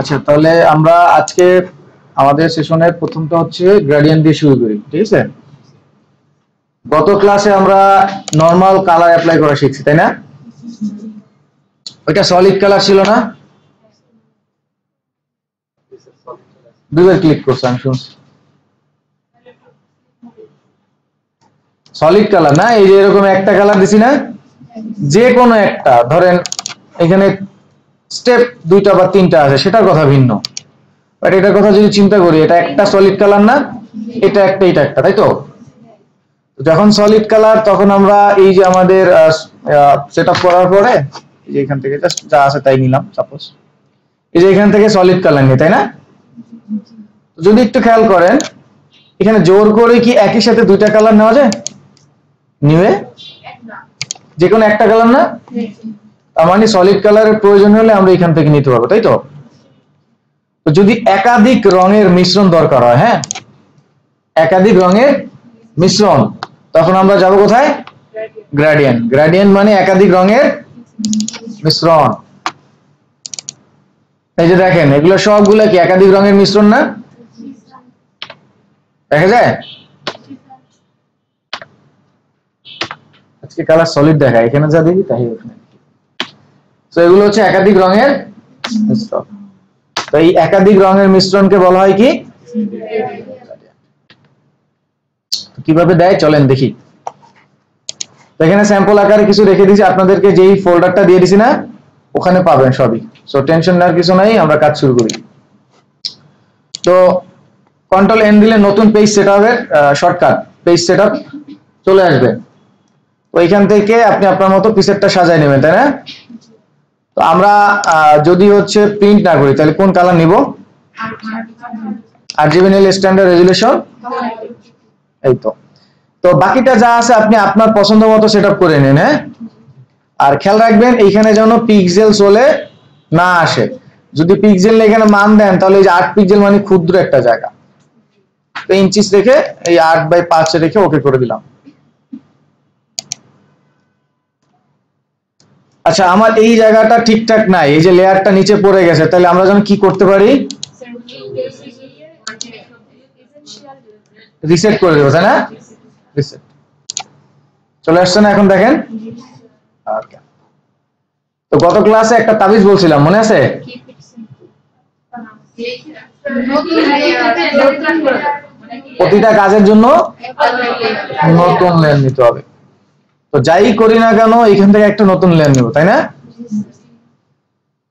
আচ্ছা, তাহলে আমরা আজকে আমাদের সেশনের প্রথমটা হচ্ছে গ্রেডিয়েন্ট দিয়ে শুরু করি, ঠিক আছে? গত ক্লাসে আমরা নরমাল কালার অ্যাপ্লাই করা শিখছি, তাই না? ওইটা সলিড কালার ছিল না? দুইবার ক্লিক করছি, আমি শুনছি। সলিড কালার না, এই যে এরকম একটা কালার দিছি না, যে কোনো একটা, ধরেন এখানে স্টেপ দুইটা বা তিনটা আছে, সেটার কথা ভিন্ন। বাট এটার কথা যদি চিন্তা করি, এটা একটা সলিড কালার না, এটা একটা, এটা একটা, তাই তো? যখন সলিড কালার, তখন আমরা এই যে আমাদের সেটআপ করার পরে এই যে এখান থেকে জাস্ট যা আছে তাই নিলাম, সাপোজ এই যে এখান থেকে সলিড কালার নিই, তাই না? যদি একটু খেয়াল করেন, এখানে জোর করে কি একই সাথে দুইটা কালার নেওয়া যায়? নিবে যে কোনো একটা কালার না, তার মানে সলিড কালারের প্রয়োজন হলে আমরা এখান থেকে নিতে পারবো, তাই তো? তো যদি একাধিক রঙের মিশ্রণ দরকার হয়, হ্যাঁ, একাধিক রঙের মিশ্রণ, তখন আমরা যাব কোথায়? গ্রেডিয়েন্ট। গ্রেডিয়েন্ট মানে একাধিক রঙের মিশ্রণ। এই যে দেখেন, এগুলো সবগুলো কি একাধিক রঙের মিশ্রণ না? দেখা যায় আজকে কালার সলিড দেখায়, এখানে যা দেখি তাই ওখানে। তো এগুলো হচ্ছে একাধিক রঙের মিশ্রণ। তো এই একাধিক রঙের মিশ্রণকে বলা হয় কি? কিভাবে দেয় চলেন দেখি। তো এখানে স্যাম্পল আকারে কিছু রেখে দিয়েছি, আপনাদেরকে যেই ফোল্ডারটা দিয়ে দিছি না, ওখানে পাবেন সবই। সো টেনশন নেওয়ার কিছু নাই, আমরা কাজ শুরু করি। তো কন্ট্রোল এন দিলে নতুন পেজ সেটআপের শর্টকাট পেজ সেটআপ চলে আসবে। ওইখান থেকে আপনি আপনার মতো পিসেটটা সাজায় নেবেন, তাই না? তো আমরা যদি হচ্ছে প্রিন্ট না করি, তাহলে কোন কালার নিব? RGB নিলে স্ট্যান্ডার্ড রেজুলেশন, এই তো। তো বাকিটা যা আছে আপনি আপনার পছন্দ মতো সেটআপ করে নিন, হ্যাঁ। আর খেয়াল রাখবেন এইখানে যেন পিক্সেল চলে না আসে। যদি পিক্সেল এখানে মান দেন, তাহলে এই যে 8 পিক্সেল মানে ক্ষুদ্র একটা জায়গা। তো ইঞ্চিস রেখে এই 8/5 রেখে ওকে করে দিলাম। আচ্ছা, আমার এই জায়গাটা ঠিকঠাক নাই, এই যে লেয়ারটা নিচে পড়ে গেছে, তাহলে আমরা যেন কি করতে পারি? রিসেট করে দেবো, তাই না? রিসেট চলে আসছে না এখন? দেখেন, ওকে। তো গত ক্লাসে একটা তাবিজ বলছিলাম, মনে আছে? প্রতিটা কাজের জন্য নতুন লেয়ার নিতে হবে। তো যাই করি না কেন, এখান থেকে একটা নতুন লেয়ার নিব, তাই না?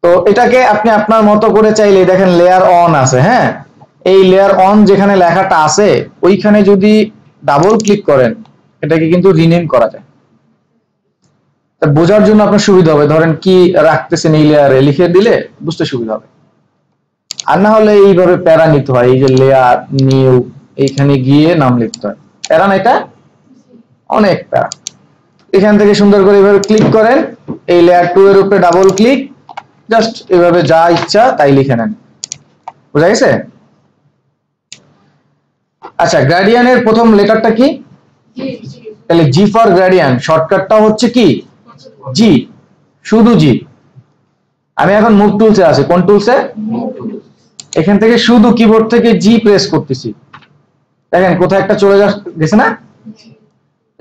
তো এটাকে আপনি আপনার মতো করে চাইলে, দেখেন লেয়ার অন আছে, হ্যাঁ, এই লেয়ার অন যেখানে লেখাটা আছে ওইখানে যদি ডাবল ক্লিক করেন, এটাকে কিন্তু রিনেম করা যায়। বোঝার জন্য আপনার সুবিধা হবে, ধরেন কি রাখতেছেন এই লেয়ারে লিখে দিলে বুঝতে সুবিধা হবে। আর না হলে এইভাবে প্যারা নিতে হয়, এই যে লেয়ার নিউ, এইখানে গিয়ে নাম লিখতে হয়, প্যারা না, এটা অনেক প্যারা। এখান থেকে সুন্দর করে এইভাবে ক্লিক করেন, এই লেয়ার 2 এর উপরে ডাবল ক্লিক, জাস্ট এইভাবে যা ইচ্ছা তাই লিখে নেন। বুঝা গেছে? আচ্ছা, গ্রেডিয়েন্টের প্রথম লেটারটা কি? তাহলে জি ফর গ্রেডিয়েন্ট, শর্টকাটটা হচ্ছে কি? জি, শুধু জি। আমি এখন মুভ টুলসে আছি, কোন টুলসে? এখান থেকে শুধু কিবোর্ড থেকে জি প্রেস করতেছি, দেখেন কোথায় একটা চলে গেছে না?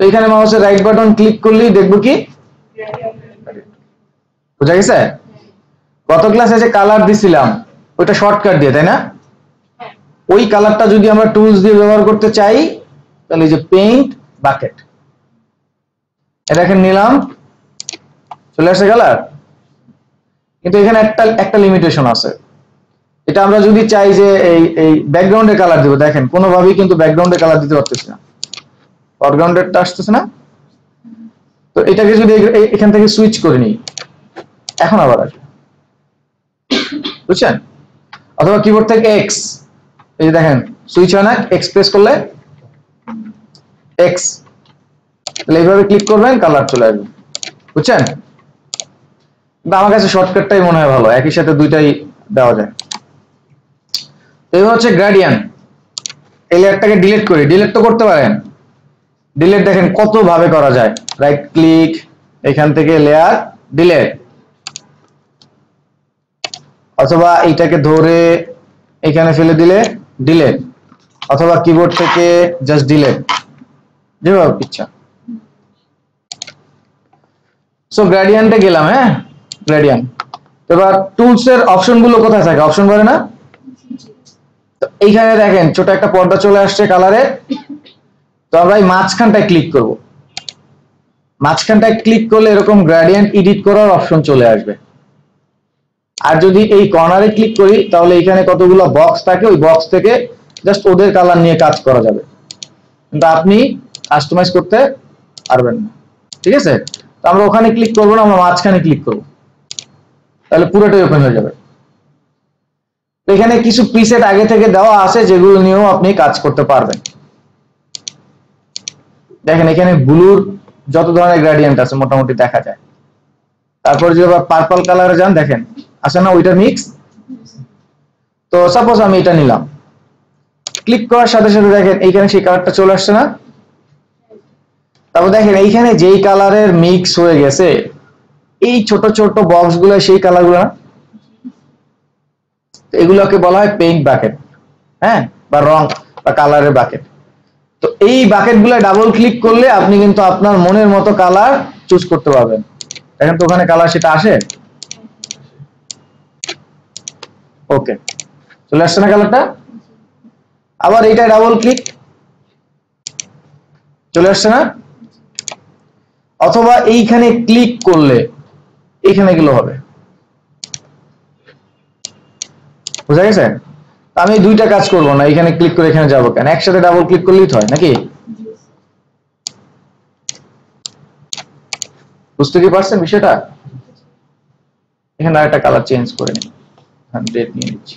তো এখানে মাউসের রাইট বাটন ক্লিক করলেই দেখবো কি? বুঝা গেছে? গত ক্লাসে যে কালার দিছিলাম ওইটা শর্টকাট দিয়ে, তাই না? ওই কালারটা যদি আমরা টুলস দিয়ে ব্যবহার করতে চাই, তাহলে এই যে পেইন্ট বাকেট, দেখেন নিলাম, চলে আসে কালার। কিন্তু এখানে একটা লিমিটেশন আছে, এটা আমরা যদি চাই যে এই ব্যাকগ্রাউন্ডে কালার দিব, দেখেন কোনোভাবেই কিন্তু ব্যাকগ্রাউন্ডে কালার দিতে পারতেছি না, ফরগ্রাউন্ডেরটা আসতেছে না। তো এটাকে যদি এখান থেকে সুইচ করে নিই, এখন আবার আসবে, বুঝছেন? অথবা কিবোর্ড থেকে এক্স, এই যে দেখেন সুইচ হয় না, এক্স প্রেস করলে এক্স, তাহলে এইভাবে ক্লিক করবেন, কালার চলে আসবে, বুঝছেন? কিন্তু আমার কাছে শর্টকাটটাই মনে হয় ভালো, একই সাথে দুইটাই দেওয়া যায়। এই হচ্ছে গ্রেডিয়েন্ট। এই লেয়ারটাকে ডিলিট করি, ডিলিট তো করতে পারেন, ডিলিট দেখেন কত ভাবে করা যায়, রাইট ক্লিক, এখান থেকে লেয়ার ডিলিট, অথবা এইটাকে ধরে এখানে ফেলে দিলে ডিলেট, অথবা কিবোর্ড থেকে জাস্ট ডিলেট, যেভাবে ইচ্ছা। সো গ্রেডিয়েন্টে গেলাম, হ্যাঁ গ্রেডিয়েন্ট। এবার টুলস এর অপশন গুলো কোথায় থাকে? অপশন করে না, তো এইখানে দেখেন ছোট একটা পর্দা চলে আসছে কালারে। তো আমরা এই মাঝখানটায় ক্লিক করব, মাঝখানটায় ক্লিক করলে এরকম গ্রেডিয়েন্ট এডিট করার অপশন চলে আসবে। আর যদি এই কর্নারে ক্লিক করি তাহলে এখানে কতগুলো বক্স থাকে, ওই বক্স থেকে জাস্ট ওদের কালার নিয়ে কাজ করা যাবে, কিন্তু আপনি কাস্টমাইজ করতে পারবেন না। ঠিক আছে, তো আমরা ওখানে ক্লিক করবো না, আমরা মাঝখানে ক্লিক করব, তাহলে পুরোটাই ওপেন হয়ে যাবে। এখানে কিছু প্রিসেট আগে থেকে দেওয়া আছে যেগুলো নিয়েও আপনি কাজ করতে পারবেন। দেখেন এখানে ব্লুর যত ধরনের গ্রেডিয়েন্ট আছে মোটামুটি দেখা যায়। তারপর যদি আবার পার্পল কালারে যান, দেখেন আছে না ওইটা মিক্স। তো সাপোজ আমি এটা নিলাম, ক্লিক করার সাথে সাথে দেখেন এইখানে সেই কালারটা চলে আসছে না। তারপর দেখেন এইখানে যেই কালারের মিক্স হয়ে গেছে, এই ছোট ছোট বক্স গুলো সেই কালার গুলো, এগুলোকে বলা হয় পেইন্ট বাকেট, হ্যাঁ, বা রং বা কালারের বাকেট। তো এই বাকেট গুলো ডাবল ক্লিক করলে আপনি কিন্তু আপনার মনের মতো কালার চুজ করতে পারবেন। দেখেন তো ওখানে কালার সেটা আসে, ওকে চলে আসছে না কালারটা। আবার এইটা ডাবল ক্লিক, চলে আসছে না। অথবা এইখানে ক্লিক করলে এইখানে এগুলো হবে, বুঝা গেছে? আমি দুইটা কাজ করব না, এখানে ক্লিক করে এখানে যাবো কেন, একসাথে ডাবল ক্লিক করলেই তো হয় নাকি? বুঝতে কি পারছেন বিষয়টা? এখানে আরেকটা কালার চেঞ্জ করে নিই, রেড নিয়ে নিচ্ছি,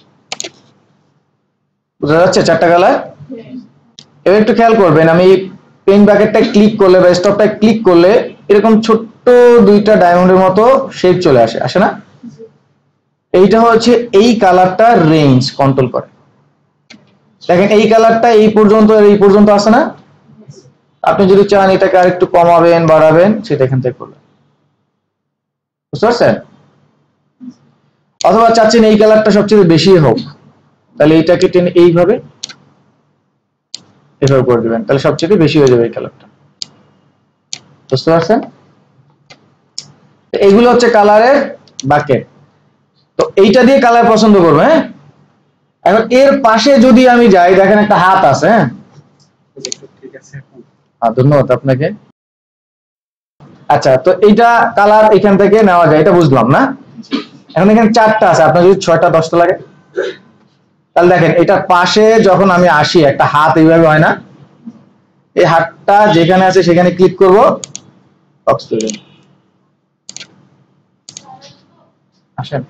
বুঝা যাচ্ছে চারটা কালার। এবার একটু খেয়াল করবেন, আমি পেইন্ট বাকেটটা ক্লিক করলে বা স্টপটা ক্লিক করলে এরকম ছোট্ট দুইটা ডায়মন্ডের মতো শেপ চলে আসে, আসে না? এইটা হচ্ছে এই কালারটা রেঞ্জ কন্ট্রোল করে। দেখেন এই কালারটা এই পর্যন্ত আসে না। আপনি যদি চান এটাকে আরেকটু কমাবেন বাড়াবেন সেটা এখান থেকে করবেন, বুঝতে পারছেন? অথবা চাচ্ছেন এই কালারটা সবচেয়ে বেশি হোক, তাহলে এইটাকে টেনে এইভাবে এভাবে করে দিবেন, তাহলে সবচেয়ে বেশি হয়ে যাবে এই কালারটা, বুঝতে পারছেন? এইগুলো হচ্ছে কালারের বাকেট। তো এইটা দিয়ে কালার পছন্দ করবো, হ্যাঁ। এখন এর পাশে যদি আমি যাই, দেখেন একটা হাত আছে, হ্যাঁ, ধন্যবাদ আপনাকে। আচ্ছা, তো এইটা কালার এখান থেকে নেওয়া যায়, এটা বুঝলাম না। এখন এখানে চারটা আছে, আপনার যদি 6টা 10টা লাগে, তাহলে দেখেন এটার পাশে যখন আমি আসি একটা হাত এইভাবে হয় না, এই হাতটা যেখানে আছে সেখানে ক্লিক করব, আসেন,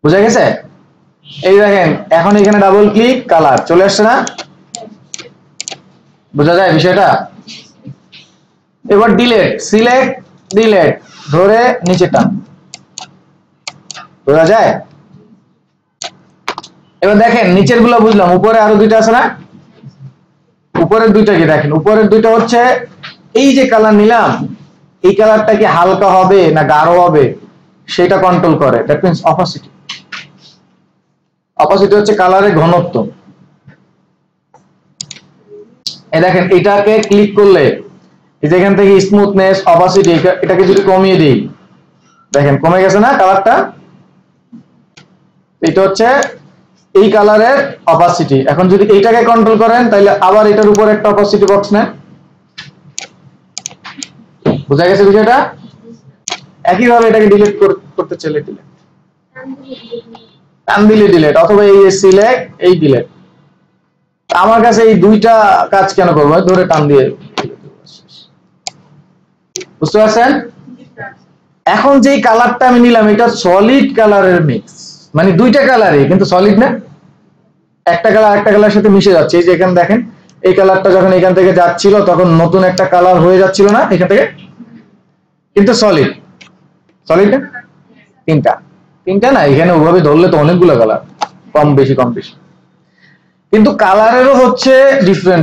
বুঝা গেছে? এই দেখেন এখন এখানে ডাবল ক্লিক, কালার চলে আসছে না, বোঝা যায় বিষয়টা? এবার ডিলেট, সিলেক্ট ডিলেট ধরে নিচে টান, বোঝা যায়? এবার দেখেন নিচের গুলো বুঝলাম, উপরে আরো দুইটা আছে না, উপরের দুইটা কি দেখেন, উপরের দুইটা হচ্ছে এই যে কালার নিলাম, এই কালারটা কি হালকা হবে না গাঢ় হবে সেটা কন্ট্রোল করে। That means opacity. অপাসিটি হচ্ছে কালারের ঘনত্ব। এই দেখেন এটাকে ক্লিক করলে যেখান থেকে স্মুথনেস, অপাসিটি, এটাকে যদি কমিয়ে দিই, দেখেন কমে গেছে না কালারটা। এটা হচ্ছে এই কালারের অপাসিটি। এখন যদি এইটাকে কন্ট্রোল করেন তাহলে আবার এটার উপর একটা অপাসিটি বক্স নেন, বুঝা গেছে বিষয়টা? একইভাবে এটাকে ডিলিট করতে চাইলে ডিলিট, টান দিলে ডিলিট, অথবা এই সিলেক্ট এই ডিলিট। আমার কাছে এই দুইটা কাজ কেন করবো, ধরে টান দিয়ে, বুঝতে পারছেন? এখন যে কালারটা আমি নিলাম এটা সলিড কালারের মিক্স, মানে দুইটা কালারই কিন্তু সলিড না, একটা কালার একটা কালারের সাথে মিশে যাচ্ছে। এই যে এখানে দেখেন এই কালারটা যখন এখান থেকে যাচ্ছিল তখন নতুন একটা কালার হয়ে যাচ্ছিল না এখান থেকে, কিন্তু সলিড। সলিড না, তিনটা না, এখানে ওভাবে ধরলে তো অনেকগুলো কালার, কম বেশি কম বেশি, কিন্তু কালারেরও হচ্ছে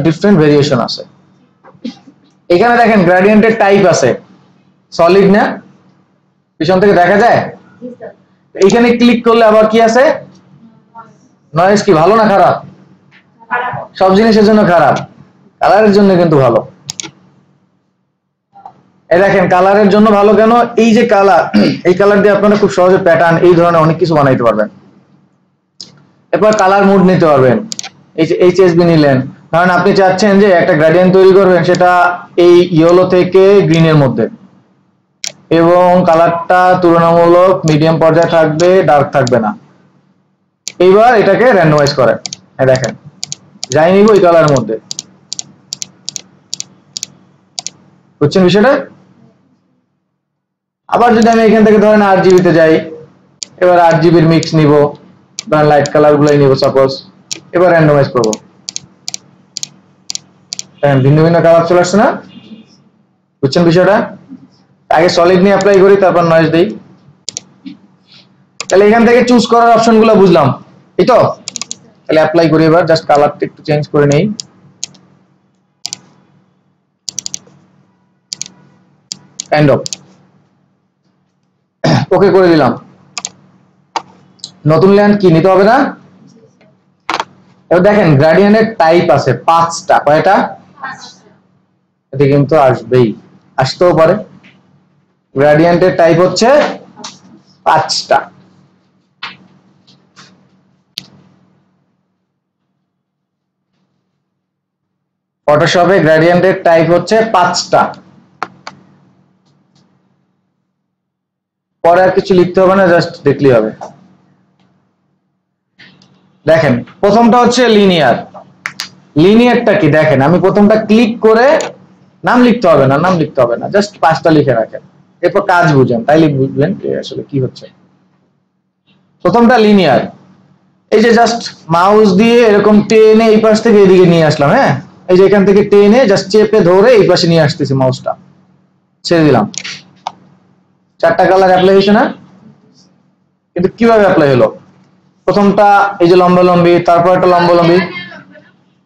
ডিফারেন্ট ভেরিয়েশন আছে। এখানে দেখেন গ্রেডিয়েন্টের টাইপ আছে, সলিড না, পিছন থেকে দেখা যায়। এইখানে ক্লিক করলে আবার কি আছে, নয়েজ কি ভালো না খারাপ? সব জিনিসের জন্য খারাপ, কালারের জন্য কিন্তু ভালো। এই দেখেন কালারের জন্য ভালো কেন, এই যে কালার, এই কালার দিয়ে আপনারা খুব সহজে প্যাটার্ন এই ধরনের অনেক কিছু বানাইতে পারবেন। এরপর কালার মুড নিতে পারবেন। এই যে এইচএসবি নিলেন, কারণ আপনি চাচ্ছেন যে একটা গ্রেডিয়েন্ট তৈরি করবেন সেটা এই ইয়েলো থেকে গ্রিনের মধ্যে, এবং কালারটা তুলনামূলক মিডিয়াম পর্যায়ে থাকবে, ডার্ক থাকবে না। এইবার এটাকে র্যান্ডমাইজ করেন, দেখেন যাই নিব এই কালারের মধ্যে, বুঝছেন বিষয়টা? আবার যদি আমি এখান থেকে ধরেন RGB তে যাই, এবার RGB এর মিক্স নিব, ধরেন লাইট কালার গুলাই নিব সাপোজ, এবার র্যান্ডমাইজ করব, ভিন্ন ভিন্ন কালার চলে আসছে না? বুঝছেন বিষয়টা? আগে সলিড নিয়ে অ্যাপ্লাই করি, তারপর নয়েজ দেই। তাহলে এখান থেকে চুজ করার অপশনগুলো বুঝলাম, এই তো? তাহলে অ্যাপ্লাই করি, এবার জাস্ট কালারটা একটু চেঞ্জ করে নেই, কাইন্ড অফ ওকে করে দিলাম। নতুন ল্যান্ড কি নিতে হবে না? এবার দেখেন গ্রেডিয়েন্টের টাইপ আছে 5টা, কয়টা? এটা কিন্তু আসবেই, আসতেও পারে। গ্রেডিয়েন্টের টাইপ হচ্ছে 5টা। ফটোশপে গ্রেডিয়েন্টের টাইপ হচ্ছে 5টা। পরে আর কিছু লিখতে হবে না, জাস্ট দেখলেই হবে। দেখেন প্রথমটা হচ্ছে লিনিয়ার। লিনিয়ারটা কি দেখেন, আমি প্রথমটা ক্লিক করে, নাম লিখতে হবে না, নাম লিখতে হবে না, জাস্ট 5টা লিখে রাখেন, এরপর কাজ বুঝেন, তাইলে বুঝবেন আসলে কি হচ্ছে। প্রথমটা লিনিয়ার, এই যে জাস্ট মাউস দিয়ে এরকম টেনে এই পাশ থেকে এদিকে নিয়ে আসলাম, হ্যাঁ, এই যে এখান থেকে টেনে জাস্ট চেপে ধরে এই পাশে নিয়ে আসতেছি, মাউসটা ছেড়ে দিলাম, 4টা কালার অ্যাপ্লাই হয়েছে না? কিন্তু কিভাবে অ্যাপ্লাই হলো? প্রথমটা এই যে লম্বা লম্বি, তারপর একটা লম্বা লম্বি,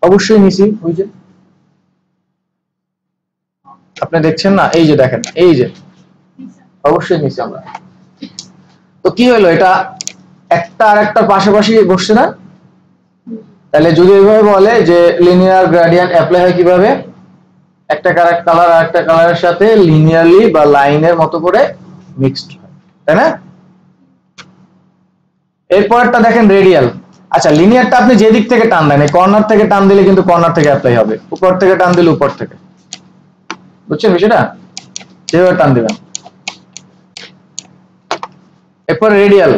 অবশ্যই নিছি, ওই যে আপনি দেখছেন না, এই যে দেখেন, এই যে অবশ্যই নিছি আমরা। তো কি হলো, এটা একটা আর একটা পাশাপাশি বসছে না? তাহলে যদি এইভাবে বলে যে লিনিয়ার গ্রেডিয়েন্ট অ্যাপ্লাই হয় কিভাবে, একটা কালার আর একটা কালারের সাথে লিনিয়ারলি বা লাইনের মতো করে মিক্সড হয়, তাই না? এরপরটা দেখেন রেডিয়াল। আচ্ছা, লিনিয়ারটা আপনি যে দিক থেকে টান দেন, এই কর্নার থেকে টান দিলে কিন্তু কর্নার থেকে অ্যাপ্লাই হবে, উপর থেকে টান দিলে উপর থেকে, বুঝছেন বিষয়টা? যেভাবে টান দিবেন। এরপর রেডিয়াল,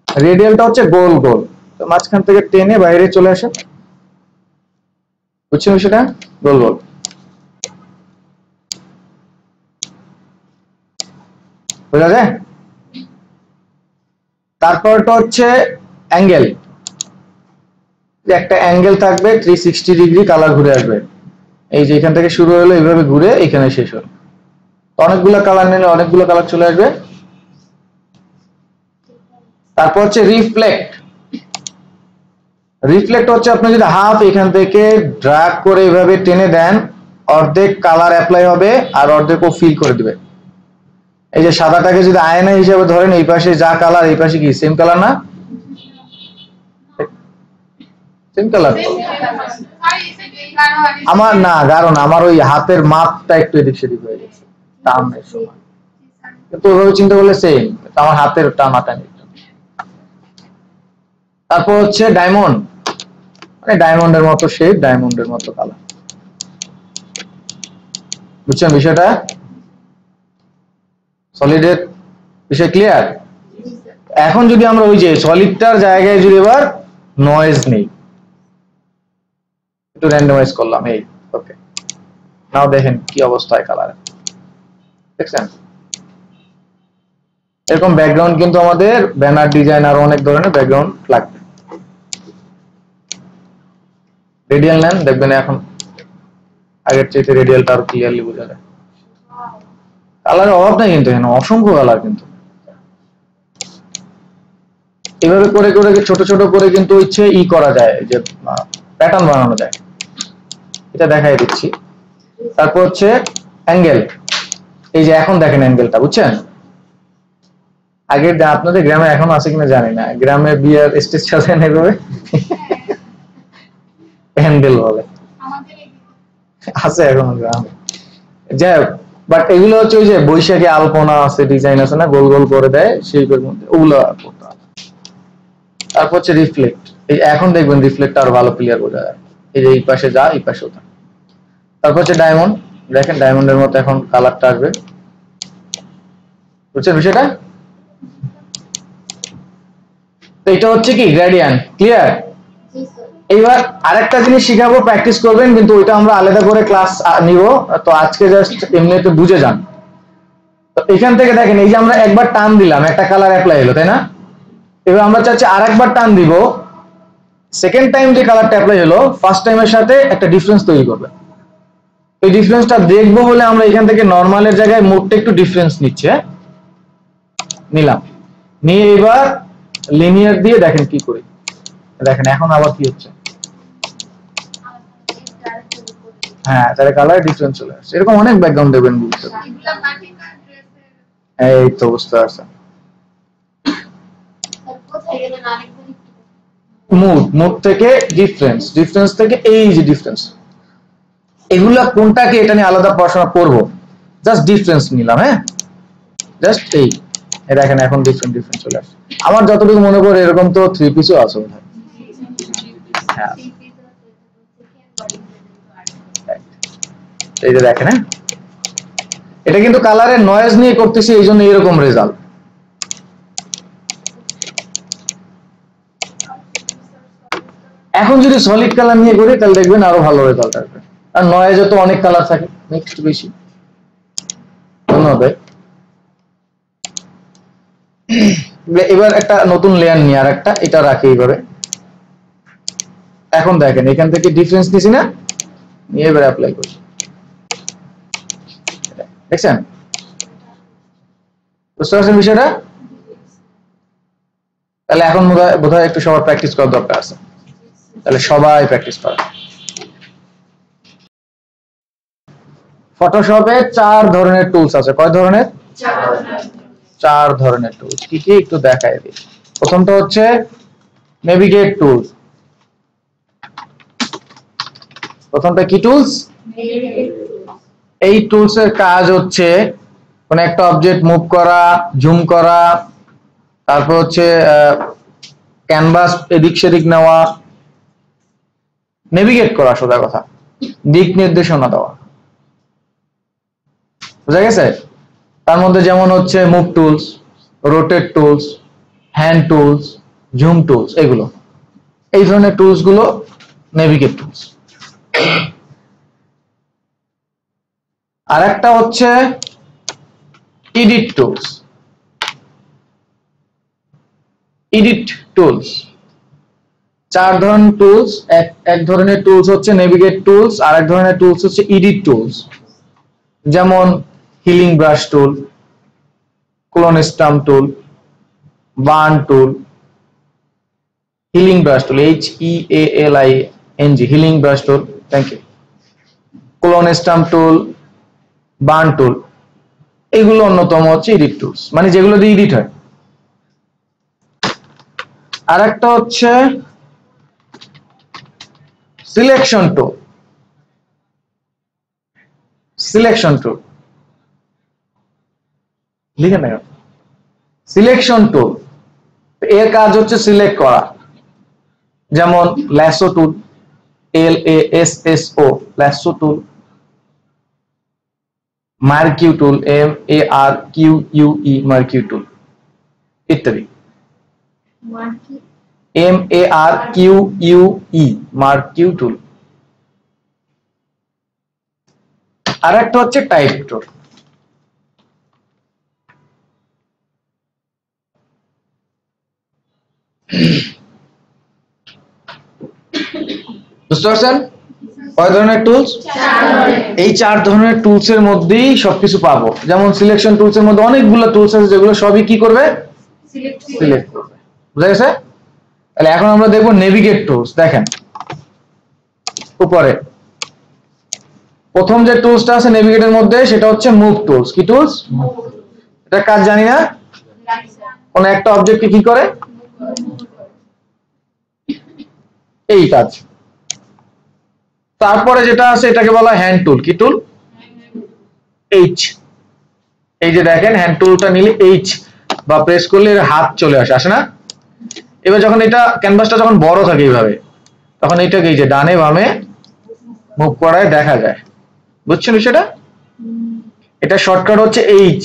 রেডিয়ালটা হচ্ছে গোল গোল, তো মাঝখান থেকে টেনে বাইরে চলে আসে, বুঝছেন বিষয়টা? গোল গোল। বোঝা যায়? তারপরটা হচ্ছে অ্যাঙ্গেল, একটা অ্যাঙ্গেল থাকবে 360 ডিগ্রি, কালার ঘুরে আসবে, এই যে এখান থেকে শুরু হলো এইভাবে ঘুরে এখানে শেষ হলো, অনেকগুলো কালার নিলে অনেকগুলো কালার চলে আসবে। তারপর হচ্ছে রিফ্লেক্ট। রিফ্লেক্ট হচ্ছে আপনি যদি হাফ এখান থেকে ড্র্যাগ করে এইভাবে টেনে দেন, অর্ধেক কালার অ্যাপ্লাই হবে আর অর্ধেক ও ফিল করে দিবে। এই যে সাদাটাকে যদি আয়না হিসেবে ধরেন, এই পাশে যা কালার এই পাশে কি সেম কালার না? Same colour. আমার না, কারণ আমার ওই হাতের মাপটা একটু এদিক সেদিক হয়ে গেছে টানের সময়, কিন্তু ওইভাবে চিন্তা করলে সেম, আমার হাতের টানাটা নেই। তারপর হচ্ছে ডায়মন্ড, মানে ডায়মন্ডের মতো শেপ, ডায়মন্ডের মতো কালার, বুঝছেন বিষয়টা? সলিডের বিষয় ক্লিয়ার? এখন যদি আমরা ওই যে সলিডটার জায়গায় যদি এবার নয়েজ নেই, একটু র্যান্ডমাইজ করলাম, এই ওকে, নাও দেখেন কি অবস্থায় কালার, দেখছেন? এরকম ব্যাকগ্রাউন্ড কিন্তু আমাদের ব্যানার ডিজাইন আর অনেক ধরনের ব্যাকগ্রাউন্ড লাগবে। রেডিয়াল নেন, দেখবেন এখন আগের চাইতে রেডিয়ালটা আরো ক্লিয়ারলি বোঝা যায়। কালারের অভাব নাই কিন্তু, এখানে অসংখ্য কালার, কিন্তু এভাবে করে করে ছোট ছোট করে কিন্তু ইচ্ছে ই করা যায়, যে প্যাটার্ন বানানো যায়, এটা দেখাই দিচ্ছি। তারপর হচ্ছে অ্যাঙ্গেল, এই যে এখন দেখেন অ্যাঙ্গেলটা, বুঝছেন? আগে আপনাদের গ্রামে এখন আছে কিনা জানি না, গ্রামে বিয়ার স্টেজ সাজানো এভাবে হ্যান্ডেল বলে আছে এখন গ্রামে। যাই হোক, বাট এগুলো হচ্ছে ওই যে বৈশাখী আলপনা আছে, ডিজাইন আছে না, গোল গোল করে দেয় সেইগুলোর মধ্যে, ওগুলো করতে হবে। তারপর হচ্ছে রিফ্লেক্ট, এই এখন দেখবেন রিফ্লেক্ট আরো ভালো ক্লিয়ার বোঝা যায়, এই যে এই পাশে যা এই পাশে ওঠা। তারপর হচ্ছে ডায়মন্ড, দেখেন ডায়মন্ডের মতো এখন কালারটা আসবে, বুঝছেন বিষয়টা? তো এটা হচ্ছে কি গ্রেডিয়েন্ট, ক্লিয়ার? এইবার আরেকটা জিনিস শিখাবো, প্র্যাকটিস করবেন, কিন্তু ওইটা আমরা আলাদা করে ক্লাস নিব, তো আজকে জাস্ট এমনিতে বুঝে যান। তো এখান থেকে দেখেন, এই যে আমরা একবার টান দিলাম, একটা কালার অ্যাপ্লাই হলো, তাই না? এবার আমরা চাচ্ছি আরেকবার টান দিব, সেকেন্ড টাইম যে কালারটা অ্যাপ্লাই হলো ফার্স্ট টাইমের সাথে একটা ডিফারেন্স তৈরি করবে। এই ডিফারেন্সটা দেখবো হলে আমরা এখান থেকে নরমালের জায়গায় মোডটা একটু ডিফারেন্স নিচ্ছে, নিলাম, নিয়ে এবার লিনিয়ার দিয়ে দেখেন কি করি। দেখেন এখন আবার কি হচ্ছে, হ্যাঁ তাহলে কালার ডিফারেন্স চলে আসছে। এরকম অনেক ব্যাকগ্রাউন্ড দেবেন বুঝতে, এই তো বুঝতে পারছেন। মুড থেকে ডিফারেন্স, ডিফারেন্স থেকে এই যে ডিফারেন্স, এগুলা কোনটাকে এটা নিয়ে আলাদা পড়াশোনা করব, জাস্ট ডিফারেন্স নিলাম। হ্যাঁ জাস্ট এই দেখেন এখন ডিফারেন্ট ডিফারেন্ট চলে আসছে। আমার যতটুকু মনে পড়ে এরকম তো 3 পিসও আছে বোধহয়। হ্যাঁ এই যে দেখেন, হ্যাঁ এটা কিন্তু কালারের নয়েজ নিয়ে করতেছি, এই জন্য এরকম রেজাল্ট। এখন যদি সলিড কালার নিয়ে করি তাহলে দেখবেন আরো ভালো রেজাল্ট আসবে, আর নয়েজে তো অনেক কালার থাকে, নেক্সট বেশি। ধন্যবাদ। এবার একটা নতুন লেয়ার নিয়ে আর একটা এটা রাখি এইভাবে। এখন দেখেন এখান থেকে ডিফারেন্স দিছি না, নিয়ে এবার অ্যাপ্লাই করি, দেখছেন? বুঝতে পারছেন বিষয়টা? তাহলে এখন বোধহয় একটু সবার প্র্যাকটিস করার দরকার আছে, তাহলে সবাই প্র্যাকটিস করে। ফটোশপে 4 ধরনের টুলস আছে। কয় ধরনের? 4 ধরনের টুলস। কি কি একটু দেখাই দিই। প্রথমটা হচ্ছে নেভিগেট টুলস। প্রথমটা কি টুলস? এই টুলস এর কাজ হচ্ছে কোন একটা অবজেক্ট মুভ করা, জুম করা, তারপর হচ্ছে ক্যানভাস এদিক সেদিক নেওয়া, নেভিগেট করা, সোজা কথা দিক নির্দেশনা দেওয়া, বুঝা গেছে? তার মধ্যে যেমন হচ্ছে move tools, rotate tools, hand tools, zoom tools, এগুলো এই ধরনের টুলস গুলো নেভিগেট টুলস। আর একটা হচ্ছে এডিট টুলস। এডিট টুলস 4 ধরনের টুলস। এক ধরনের টুলস হচ্ছে নেভিগেট টুলস, আর এক ধরনের টুলস হচ্ছে এডিট টুলস, যেমন healing brush tool, clone stamp tool, burn tool, healing brush tool, HEALING, healing brush tool, thank you, clone stamp tool, burn tool, এগুলো অন্যতম হচ্ছে এডিট টুলস, মানে যেগুলো দিয়ে এডিট হয়। আর একটা হচ্ছে সিলেকশন টুল। সিলেকশন টুল লিখে নেন, সিলেকশন টুল এর কাজ হচ্ছে সিলেক্ট করা, যেমন lasso tool, LASSO, lasso tool, marquee tool, MARQUE, marquee tool ইত্যাদি। MARQUE, মার্কিউ টুল। আর একটা হচ্ছে টাইপ টুল। বুঝতে পারছেন কয় ধরনের টুলস? এই 4 ধরনের টুলস এর মধ্যেই সবকিছু পাবো। যেমন সিলেকশন টুলস এর মধ্যে অনেকগুলো টুলস আছে যেগুলো সবই কি করবে? সিলেক্ট করবে। বুঝা গেছে? তাহলে এখন আমরা দেখবো নেভিগেট টুলস। দেখেন উপরে প্রথম যে টুলসটা আছে নেভিগেটের মধ্যে সেটা হচ্ছে মুভ টুলস। কি টুলস? এটা কাজ জানি না, কোন একটা অবজেক্টকে কি করে, এই কাজ। তারপরে যেটা আছে এটাকে বলা হয় হ্যান্ড টুল। কি টুল? এইচ। এই যে দেখেন হ্যান্ড টুলটা নিলে এইচ বা প্রেস করলে হাত চলে আসে, আসে না? এবার যখন এটা ক্যানভাসটা যখন বড় থাকে এইভাবে, তখন এইটাকে এই যে ডানে বামে মুভ করায় দেখা যায়। বুঝছেন বিষয়টা? এটা শর্টকাট হচ্ছে এইচ,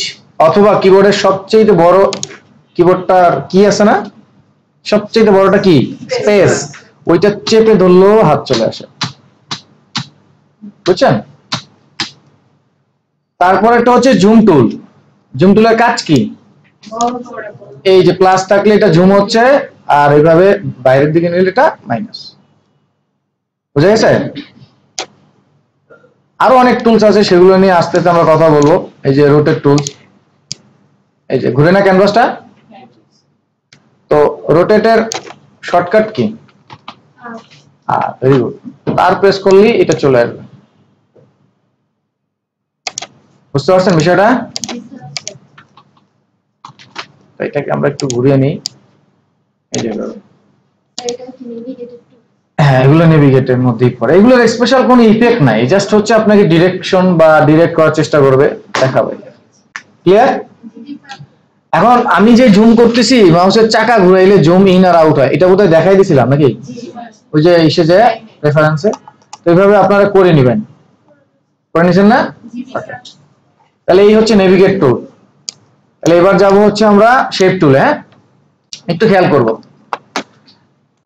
অথবা কিবোর্ডের সবচেয়ে বড় কিবোর্ডটা কি আছে না, সবচেয়ে বড়টা কি, স্পেস, ওইটা চেপে ধরলেও হাত চলে আসে। বুঝছেন? তারপরেটা হচ্ছে জুম টুল। জুম টুলের কাজ কি? এই যে প্লাস থাকলে এটা জুম হচ্ছে, আর এইভাবে বাইরের দিকে নিলে এটা মাইনাস। বুঝা গেছে? আরো অনেক টুলস আছে, সেগুলো নিয়ে আস্তে আস্তে আমরা কথা বলবো। এই যে রোটেট টুলস, এই যে ঘুরে না ক্যানভাসটা, তো রোটেটের শর্টকাট কি? Very good. আর প্রেস করলেই এটা চলে আসবে। বুঝতে পারছেন বিষয়টা? এটাকে আমরা একটু ঘুরিয়ে নিই। এই যে হ্যাঁ, এগুলো নেভিগেটের মধ্যেই পড়ে। এগুলোর স্পেশাল কোনো ইফেক্ট নাই, জাস্ট হচ্ছে আপনাকে ডিরেকশন বা ডিরেক্ট করার চেষ্টা করবে, দেখাবে। ক্লিয়ার? এখন আমি যে জুম করতেছি, মাউসের চাকা ঘুরাইলে জুম ইন আর আউট হয়, এটা বোধহয় দেখাই দিছিলাম নাকি ওই যে এসে যে রেফারেন্সে। তো এইভাবে আপনারা করে নেবেন, করে নিছেন না? তাহলে এই হচ্ছে নেভিগেট টুল। তাহলে এবার যাব হচ্ছে আমরা শেপ টুলে। হ্যাঁ, একটু খেয়াল করব,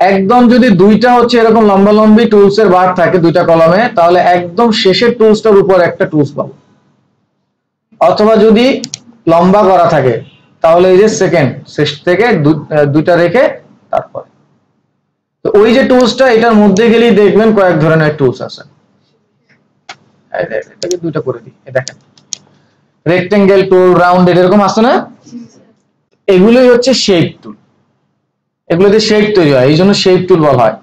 একদম যদি দুইটা হচ্ছে এরকম লম্বা লম্বি টুলস এর বার থাকে দুইটা কলামে, তাহলে একদম শেষের টুলসটার উপর একটা টুলস পাবো। অথবা যদি লম্বা করা থাকে তাহলে এই যে সেকেন্ড শেষ থেকে দুইটা রেখে তারপর। তো ওই যে টুলসটা, এটার মধ্যে গেলেই দেখবেন কয়েক ধরনের টুলস আছে। এটাকে দুইটা করে দিই, দেখেন রেক্টেঙ্গেল টুল, রাউন্ডেড, এরকম আছে না? এগুলোই হচ্ছে শেপ টুল। এগুলোতে শেপ তৈরি হয়, এই জন্য শেপ টুল বলা হয়।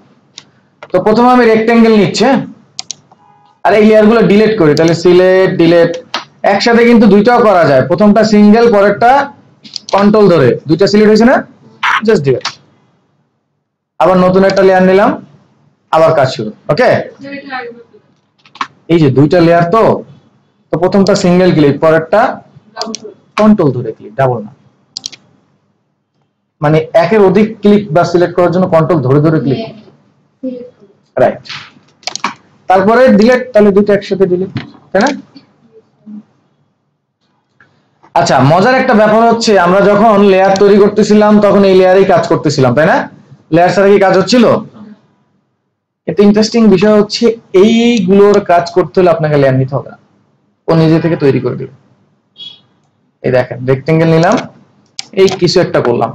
তো প্রথমে আমি রেক্টেঙ্গেল নিচ্ছে, আর এই লেয়ার গুলো ডিলিট করি। তাহলে সিলেক্ট, ডিলিট, একসাথে কিন্তু দুইটাও করা যায়। প্রথমটা সিঙ্গেল, পরেরটা কন্ট্রোল ধরে দুইটা সিলেক্ট হয়েছে না, জাস্ট ডিলিট। আবার নতুন একটা লেয়ার নিলাম, আবার কাজ শুরু। ওকে, এই যে দুইটা লেয়ার, তো প্রথমটা সিঙ্গেল ক্লিক, পরেরটা কন্ট্রোল ধরে ক্লিক, ডাবল না। মানে একের অধিক ক্লিক বা সিলেক্ট করার জন্য কন্ট্রোল ধরে ধরে ক্লিক, রাইট। তারপরে ডিলিট, তাহলে দুটো একসাথে ডিলিট, তাই না? আচ্ছা, মজার একটা ব্যাপার হচ্ছে আমরা যখন লেয়ার তৈরি করতেছিলাম তখন এই লেয়ারেই কাজ করতেছিলাম, তাই না? লেয়ার ছাড়া কি কাজ হচ্ছিল? কিন্তু ইন্টারেস্টিং বিষয় হচ্ছে এইগুলোর কাজ করতে হলে আপনাকে লেয়ার নিতে হবে না, ও নিজে থেকে তৈরি করে দিবে। এই দেখেন রেক্টেঙ্গেল নিলাম, এই কিছু একটা করলাম,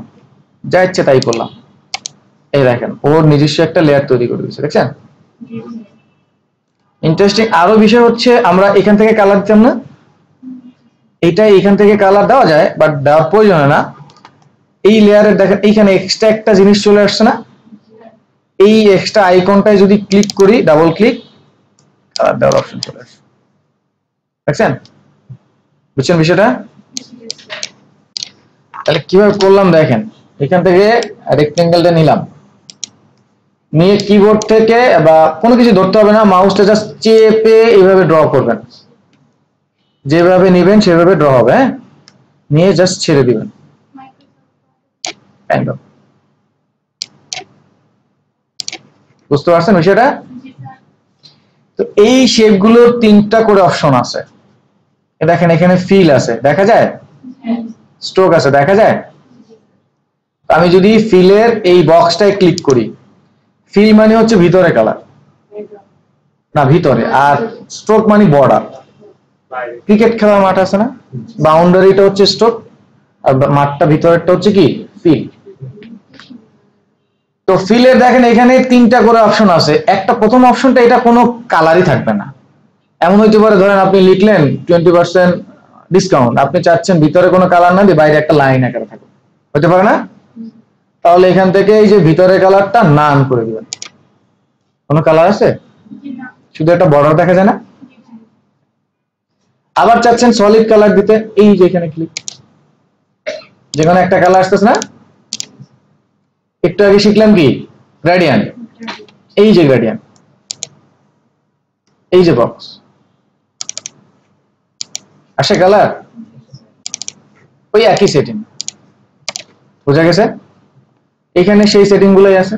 যা ইচ্ছে তাই করলাম, এই দেখেন ওর নিজস্ব একটা লেয়ার তৈরি করে দিয়েছে, দেখছেন? ইন্টারেস্টিং আরো বিষয় হচ্ছে আমরা এখান থেকে কালার দিতাম না, এইটা এখান থেকে কালার দেওয়া যায়, বাট দেওয়ার প্রয়োজন না। এই লেয়ারের দেখেন এইখানে এক্সট্রা একটা জিনিস চলে আসছে না, এই এক্সট্রা আইকনটায় যদি ক্লিক করি, ডাবল ক্লিক, কালার দেওয়ার অপশন চলে আসে, দেখছেন? বুঝছেন বিষয়টা? তাহলে কিভাবে করলাম দেখেন, এখান থেকে রেক্টেঙ্গেলটা নিলাম, নিয়ে কিবোর্ড থেকে বা কোনো কিছু ধরতে হবে না, মাউসটা জাস্ট চেপে এইভাবে ড্র করবেন, যেভাবে নিবেন সেভাবে ড্র হবে। হ্যাঁ, নিয়ে জাস্ট ছেড়ে দিবেন, বুঝতে পারছেন বিষয়টা? তো এই শেপগুলোর তিনটা করে অপশন আছে, দেখেন এখানে ফিল আছে, দেখা যায়, স্ট্রোক আছে, দেখা যায়। আমি যদি ফিলের এই বক্সটায় ক্লিক করি, ফিল মানে হচ্ছে ভিতরে কালার, না ভিতরে, আর স্ট্রোক মানে বর্ডার। ক্রিকেট খেলার মাঠ আছে না, বাউন্ডারিটা হচ্ছে স্ট্রোক, আর মাঠটা ভিতরেরটা হচ্ছে কি, ফিল। তো ফিলে দেখেন এখানে তিনটা করে অপশন আছে। একটা প্রথম অপশনটা, এটা কোনো কালারই থাকবে না, এমন হইতে পারে ধরেন আপনি লিখলেন 20% ডিসকাউন্ট, আপনি চাচ্ছেন ভিতরে কোনো কালার না দিয়ে বাইরে একটা লাইন আকারে থাকবে, হতে পারে না? তাহলে এখান থেকে এই যে ভিতরে কালারটা নান করে দিবেন। কোনো কালার আছে? শুধু একটা বর্ডার দেখা যায় না? আবার চাচ্ছেন সলিড কালার দিতে, এই যে এখানে ক্লিক, যে কোনো একটা কালার আসতেছে না? একটু আগে শিখলাম কি গ্রেডিয়েন্ট, এই যে গ্রেডিয়েন্ট, এই যে বক্স আসে কালার, ওই একই সেটিং। বোঝা গেছে? এখানে সেই সেটিং গুলোই আছে।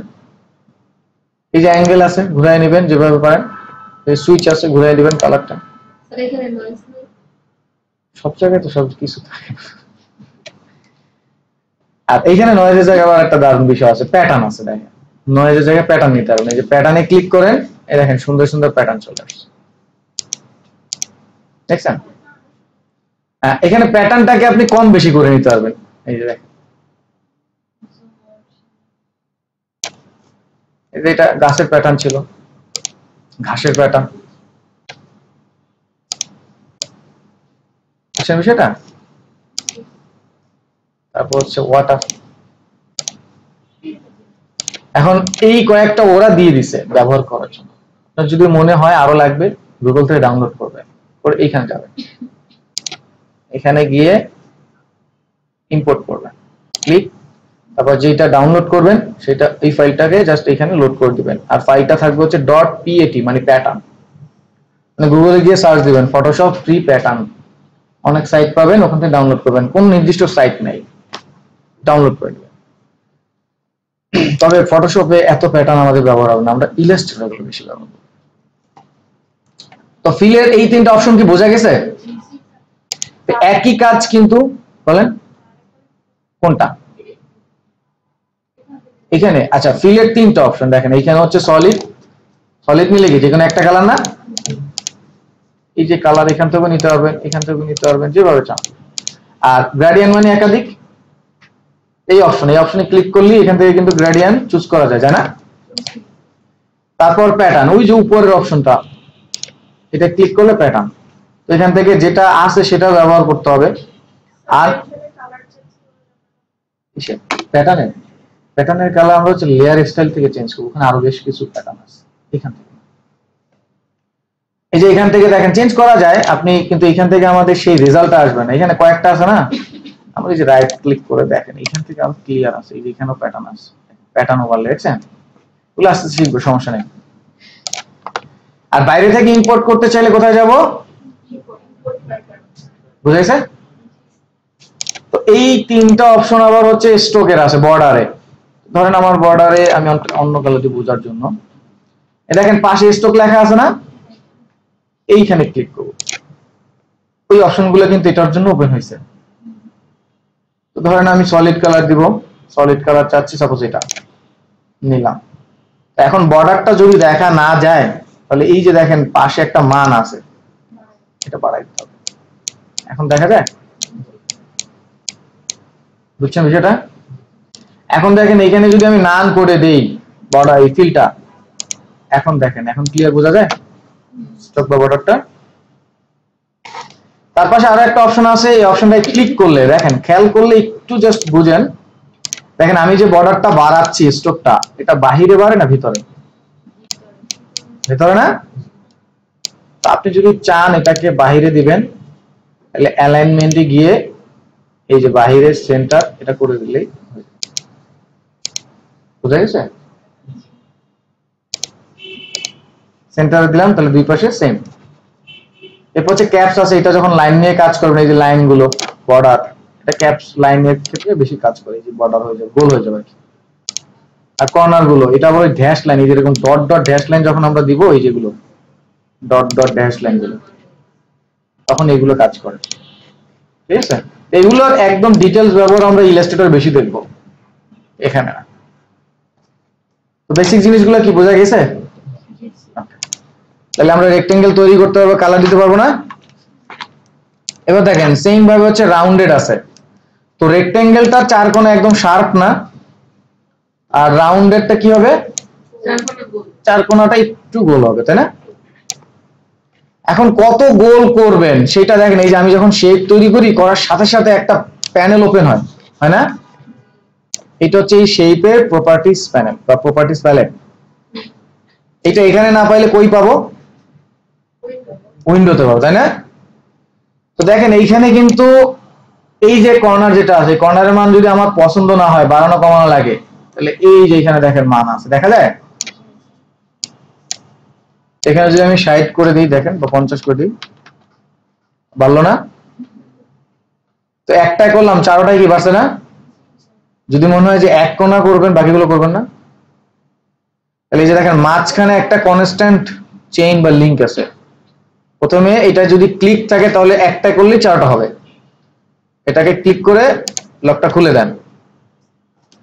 এই যে অ্যাঙ্গেল আছে ঘুরাই নেবেন যেভাবে পারেন, এই সুইচ আছে ঘুরাই দিবেন কালারটা। সব জায়গায় তো সব কিছু থাকে। আর এইখানে নয়েজের জায়গায় আবার একটা দারুণ বিষয় আছে, প্যাটার্ন আছে। দেখেন নয়েজের জায়গায় প্যাটার্ন নিতে পারবেন। এই যে প্যাটার্নে ক্লিক করেন, এই দেখেন সুন্দর সুন্দর প্যাটার্ন চলে আসছে, দেখছেন? এখানে প্যাটার্নটাকে আপনি কম বেশি করে নিতে পারবেন। এই যে দেখেন, এটা গাছের প্যাটার্ন ছিল, ঘাসের প্যাটার্ন, বুঝছেন বিষয়টা? তারপর হচ্ছে ওয়াটার। এখন এই কয়েকটা ওরা দিয়ে দিছে ব্যবহার করার জন্য। আপনার যদি মনে হয় আরো লাগবে, গুগল থেকে ডাউনলোড করবেন, করে এইখানে যাবেন, এখানে গিয়ে ইম্পোর্ট করবেন, ক্লিক, তারপর যেটা ডাউনলোড করবেন সেটা এই ফাইলটাকে জাস্ট এখানে লোড করে দিবেন। আর ফাইলটা থাকবে হচ্ছে .pat মানে প্যাটার্ন। মানে গুগলে গিয়ে সার্চ দিবেন ফটোশপ ফ্রি প্যাটার্ন, অনেক সাইট পাবেন, ওখান থেকে ডাউনলোড করবেন। কোন নির্দিষ্ট সাইট নাই, ডাউনলোড করে নেবেন। তবে ফটোশপে এত প্যাটার্ন আমাদের ব্যবহার হবে না, আমরা ইলাস্ট্রেটর গুলো বেশি ব্যবহার করব। তো ফিলের এই তিনটা অপশন কি বোঝা গেছে? একই কাজ কিন্তু, বলেন কোনটা? এখানে আচ্ছা, ফিলের তিনটা অপশন দেখেন। এখানে হচ্ছে সলিড, সলিড মিলে কি যেকোনো একটা কালার না? এই যে কালার এখান থেকে নিতে পারবেন, এখান থেকে নিতে পারবেন, যেভাবে চান। আর গ্রেডিয়েন্ট মানে একাধিক, এই অপশনে ক্লিক করলে এখান থেকে কিন্তু গ্রেডিয়েন্ট চুজ করা যায়, তাই না? তারপর প্যাটার্ন, ওই যে উপরের অপশনটা, এটা ক্লিক করলে প্যাটার্ন। তো এখান থেকে যেটা আছে সেটা ব্যবহার করতে হবে। আর প্যাটার্নের প্যাটার্নের কালার আমরা হচ্ছে লেয়ার স্টাইল থেকে চেঞ্জ করবো, ওখানে আরো বেশ কিছু প্যাটার্ন আছে এখান থেকে। এই যে এখান থেকে দেখেন চেঞ্জ করা যায় আপনি, কিন্তু এখান থেকে আমাদের সেই রেজাল্টটা আসবে না। এখানে কয়েকটা আছে না, আমরা এই যে রাইট ক্লিক করে দেখেন, এখান থেকে আরো ক্লিয়ার আছে। এই যে এখানেও প্যাটার্ন আছে, প্যাটার্ন ওভারলে, দেখছেন? ওগুলো আস্তে আস্তে শিখবো, সমস্যা নেই। আর বাইরে থেকে ইম্পোর্ট করতে চাইলে কোথায় যাব? বুঝাইছে? তো এই তিনটা অপশন আবার হচ্ছে স্ট্রোকের আছে, বর্ডারে। ধরেন আমার বর্ডারে আমি অন্য কালারটি বোঝার জন্য, দেখেন পাশে স্ট্রোক লেখা আছে না, এইখানে ক্লিক করব। ওই অপশনগুলো কিন্তু এটার জন্য ওপেন হয়েছে। তো ধরেন আমি সলিড কালার দিব, সলিড কালার চাচ্ছি, সাপোজ এটা নিলাম। এখন বর্ডারটা যদি দেখা না যায়, তাহলে এই যে দেখেন পাশে একটা মান আছে, এটা বাড়াই দিতে হবে। এখন দেখা যায়? বুঝছেন বিষয়টা? এখন দেখেন এখানে যদি আমি নান করে দেই বর্ডার, এই ফিলটা, এখন দেখেন, এখন ক্লিয়ার বোঝা যায় স্ট্রোক বা বর্ডারটা। তার পাশে আরো একটা অপশন আছে, এই অপশনটায় ক্লিক করলে দেখেন, খেয়াল করলে একটু জাস্ট বুঝেন, দেখেন আমি যে বর্ডারটা বাড়াচ্ছি স্ট্রোকটা, এটা বাহিরে বাড়ে না ভিতরে? ভিতরে না? তো আপনি যদি চান এটাকে বাহিরে দিবেন, তাহলে অ্যালাইনমেন্টে গিয়ে এই যে বাহিরের সেন্টার এটা করে দিলেই বুঝা গেছে? সেন্টারে দিলাম, তাহলে দুই পাশে সেম। এরপর হচ্ছে ক্যাপস আছে, এটা যখন লাইন নিয়ে কাজ করবেন, এই যে লাইন গুলো বর্ডার, এটা ক্যাপস লাইনের ক্ষেত্রে বেশি কাজ করে, এই যে বর্ডার হয়ে যাবে, গোল হয়ে যাবে। আর কর্নার গুলো, এটা বলে ড্যাশ লাইন, এই যেরকম ডট ডট ড্যাশ লাইন যখন আমরা দিব, এই যেগুলো ডট ডট ড্যাশ লাইন গুলো, তখন এগুলো কাজ করে। ঠিক আছে? এগুলোর একদম ডিটেলস ব্যবহার আমরা ইলাস্ট্রেটর বেশি দেখবো, এখানে না। তো বেসিক জিনিসগুলো কি বোঝা গেছে? তাহলে আমরা রেক্টেঙ্গেল তৈরি করতে পারবো, কালার দিতে পারবো না? এবার দেখেন সেম ভাবে হচ্ছে রাউন্ডেড আছে। তো রেক্টেঙ্গেলটা চার কোণা একদম শার্প না, আর রাউন্ডেডটা কি হবে? চার কোণাটা একটু গোল হবে, তাই না? এখন কত গোল করবেন সেটা দেখেন। এই যে আমি যখন শেপ তৈরি করি, করার সাথে সাথে একটা প্যানেল ওপেন হয়, হয় না? এটা হচ্ছে এই শেপের প্রপার্টিজ প্যানেল বা প্রপার্টিজ প্যালেট। এটা এখানে না পাইলে কই পাবো? উইন্ডোতে পাবো, তাই না? তো দেখেন এইখানে কিন্তু এই যে কর্নার যেটা আছে, কর্নারের মান যদি আমার পছন্দ না হয়, বাড়ানো কমানো লাগে, তাহলে এই যে এখানে দেখেন মান আছে, দেখা যায়। এখানে যদি আমি 60 করে দিই দেখেন, বা 50 করে দিই, বাড়লো না? তো একটাই করলাম, চারোটাই কি বাড়ছে না? যদি মনে হয় যে এক কোণা করবেন, বাকিগুলো করবেন না, তাহলে এই যে দেখেন মাঝখানে একটা কনস্ট্যান্ট চেইন বা লিংক আছে। প্রথমে এটা যদি ক্লিক থাকে তাহলে একটা করলেই চারটা হবে। এটাকে ক্লিক করে লকটা খুলে দেন।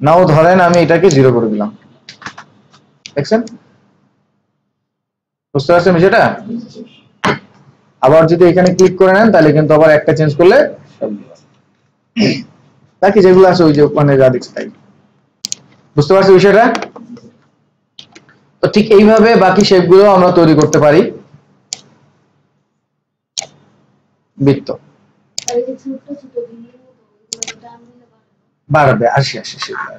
নাও ধরেন আমি এটাকে 0 করে দিলাম, দেখছেন? বুঝতে পারছেন বিষয়টা? আবার যদি এখানে ক্লিক করে নেন তাহলে কিন্তু আবার একটা চেঞ্জ করলে বাকি যেগুলো আছে ওই যে ওখানে যা দেখছে তাই। বুঝতে পারছি বিষয়টা? তো ঠিক এইভাবে বাকি শেপগুলো আমরা তৈরি করতে পারি। বৃত্ত বাড়বে, আসি সেগুলো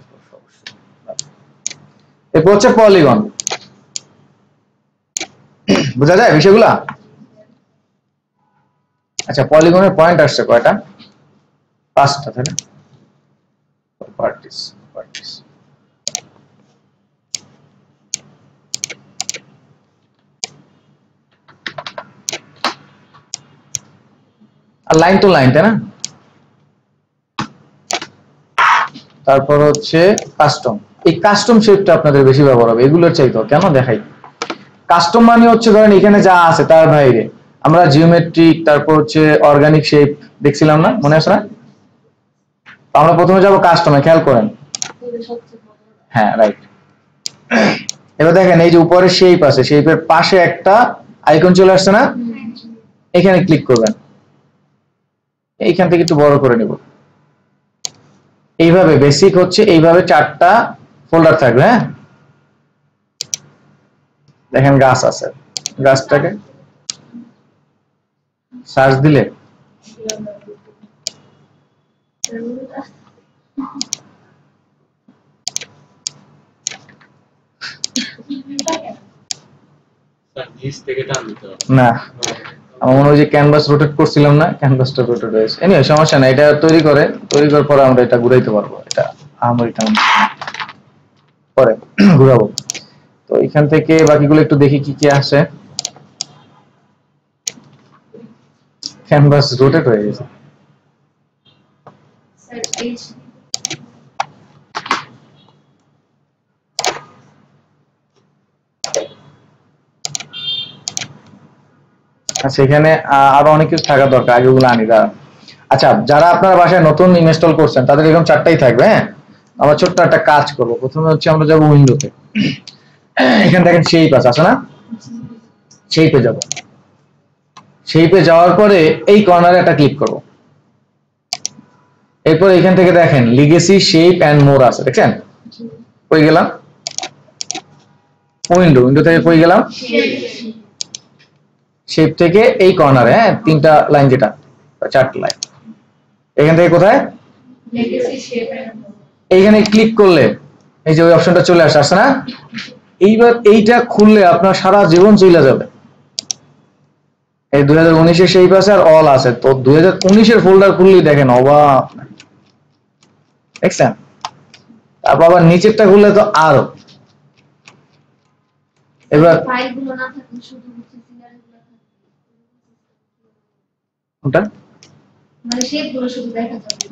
এরপর হচ্ছে পলিগন। বোঝা যায় বিষয়গুলা? আচ্ছা, পলিগনের পয়েন্ট আসছে কয়টা? 5টা, তাই না? Parties R line to line, তাই না? তারপর হচ্ছে কাস্টম। এই কাস্টম শেপটা আপনাদের বেশি ব্যবহার হবে এগুলোর চাইতেও। কেন দেখাই? কাস্টম মানে হচ্ছে ধরেন এখানে যা আছে তার বাইরে আমরা জিওমেট্রিক, তারপর হচ্ছে অর্গানিক শেপ দেখছিলাম না, মনে আছে না? আমরা প্রথমে যাব কাস্টমে, খেয়াল করেন। হ্যাঁ, রাইট। এবার দেখেন এই যে উপরে শেপ আছে, শেপের পাশে একটা আইকন চলে আসছে না? এখানে ক্লিক করবেন, এইখান থেকে একটু বড় করে নেব। এইভাবে বেসিক হচ্ছে এইভাবে 4টা ফোল্ডার থাকবে। হ্যাঁ, দেখেন গাছ আছে, গাছটাকে সার্চ দিলে না, আমার মনে হয় যে ক্যানভাস রোটেট করছিলাম না, ক্যানভাসটা রোটেট হয়েছে। এনিওয়ে সমস্যা না, এটা তৈরি করার পরে আমরা এটা ঘুরাইতে পারবো। এটা আমার এটা পরে ঘুরাবো। তো এখান থেকে বাকিগুলো একটু দেখি কি কি আসে। ক্যানভাস রোটেট হয়ে গেছে। আচ্ছা, এখানে আরো অনেক কিছু থাকা দরকার, আগে ওগুলো আনি। আচ্ছা, যারা আপনার বাসায় নতুন ইনস্টল করছেন তাদের এরকম 4টাই থাকবে। হ্যাঁ, আমরা ছোট্ট একটা কাজ করব। প্রথমে হচ্ছে আমরা যাব উইন্ডোতে, এখানে দেখেন শেপ আছে না? শেপে যাব, শেপে যাওয়ার পরে এই কর্নারে একটা ক্লিক করব। এরপর এখান থেকে দেখেন লিগেসি শেপ এন্ড মোর আছে, দেখছেন? কই গেলাম? উইন্ডো থেকে কই গেলাম? শেপ থেকে এই কর্নারে, হ্যাঁ 3টা লাইন, যেটা 4টা লাইন, এখান থেকে কোথায়? এইখানে ক্লিক করলে এই যে ওই অপশনটা চলে আসছে না? এইবার এইটা খুললে আপনার সারা জীবন চলে যাবে। এই 2019 এর শেপ আছে আর অল আছে, তো 2019 এর ফোল্ডার খুললেই দেখেন অবাক, দেখছেন? তারপর আবার নিচেরটা খুললে তো আরো। এবার ফাইলগুলো না থাকলে শুধু সিনারিগুলো থাকবে, ওটা মানে শেপগুলো শুধু দেখা যাবে,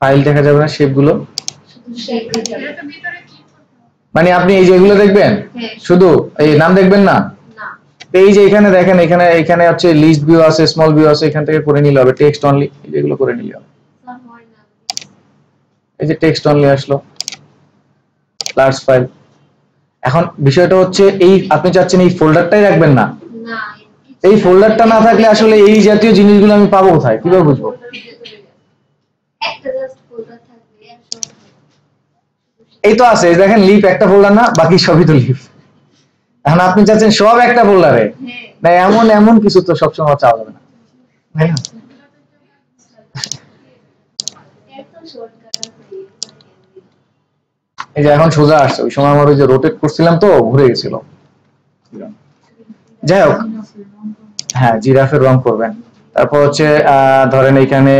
ফাইল দেখা যাবে না, শেপগুলো শুধু শেপ দেখা যাবে। মানে আপনি এই যে এগুলো দেখবেন, শুধু এই নাম দেখবেন না। এই যে এখানে দেখেন, এখানে হচ্ছে লিস্ট ভিউ আছে, স্মল ভিউ আছে, এখান থেকে করে নিলে হবে। টেক্সট অনলি, এগুলো করে নিলে হবে। এই যে টেক্সট অনলি আসলো, লার্জ ফাইল। এখন বিষয়টা হচ্ছে এই আপনি চাচ্ছেন এই ফোল্ডারটাই রাখবেন না, এই ফোল্ডারটা না থাকলে আসলে এই জাতীয় জিনিসগুলো আমি পাবো কোথায়, কিভাবে বুঝবো? এই তো আছে, দেখেন লিপ একটা ফোল্ডার না, বাকি সবই তো লিপ। এখন আপনি চাচ্ছেন সব একটা ফোল্ডারে, না এমন কিছু তো সবসময় চাওয়া যাবে না, তাই না? এই যে এখন সোজা আসছে, ওই সময় আমার ওই যে রোটেট করছিলাম তো ঘুরে গেছিল। যাই হোক, হ্যাঁ জিরাফের রং করবেন। তারপর হচ্ছে ধরেন এখানে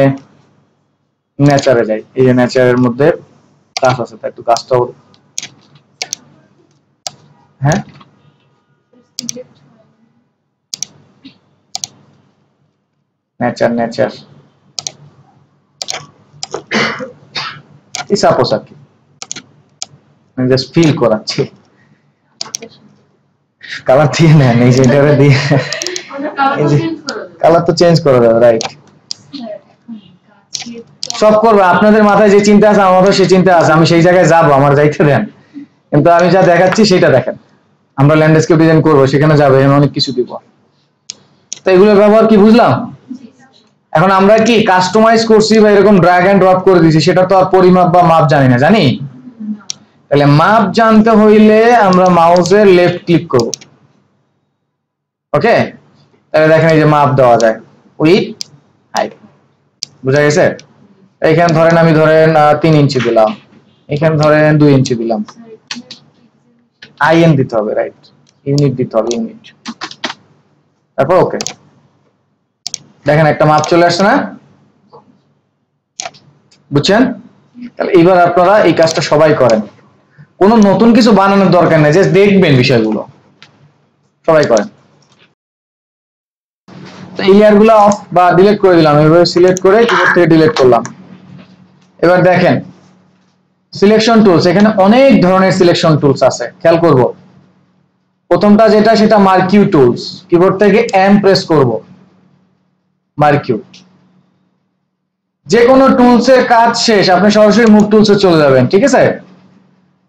নেচারে যাই, এই যে নেচারের মধ্যে গাছ আছে, তাই একটু গাছটা হ্যাঁ নেচার নেচার সাপোজ আর কি, আমি জাস্ট ফিল করাচ্ছি। কালার দিয়ে নেন, এই যে এটা দিয়ে কালার তো চেঞ্জ করা যাবে, রাইট। সব করবো, আপনাদের মাথায় যে চিন্তা আছে আমার মাথায় সেই চিন্তা আছে, আমি সেই জায়গায় যাবো, আমার যাইতে দেন। কিন্তু আমি যা দেখাচ্ছি সেটা দেখেন, আমরা ল্যান্ডস্কেপ ডিজাইন করবো, সেখানে যাবে, অনেক কিছু দিব। তো এগুলোর ব্যবহার কি বুঝলাম? এখন আমরা কি কাস্টমাইজ করছি বা এরকম ড্র্যাগ এন্ড ড্রপ করে দিয়েছি, সেটা তো আর পরিমাপ বা মাপ জানি না, জানি? তাহলে মাপ জানতে হইলে আমরা মাউসের লেফট ক্লিক করব। ওকে, তাহলে দেখেন এই যে মাপ দেওয়া যায়, উইথ হাইট, বুঝা গেছে? এখানে ধরেন আমি 3 ইঞ্চি দিলাম, এখানে ধরেন 2 ইঞ্চি দিলাম, আইএন দিতে হবে, রাইট, ইউনিট দিতে হবে, ইউনিট। তারপর ওকে, দেখেন একটা মাপ চলে আসছে না? বুঝছেন? তাহলে এবার আপনারা এই কাজটা সবাই করেন, কোনো নতুন কিছু বানানোর দরকার নেই, জাস্ট দেখবেন বিষয়গুলো, সবাই করেন। তো এই লেয়ার গুলো অফ বা ডিলিট করে দিলাম, এভাবে সিলেক্ট করে কিবোর্ড থেকে ডিলিট করলাম। এবার দেখেন সিলেকশন টুলস, এখানে অনেক ধরনের সিলেকশন টুলস আছে, খেয়াল করব। প্রথমটা যেটা, সেটা মার্কিউ টুলস, কিবোর্ড থেকে এম প্রেস করব, মার্কিউ। যে কোনো টুলসের কাজ শেষ আপনি সরাসরি মুভ টুলসে চলে যাবেন, ঠিক আছে?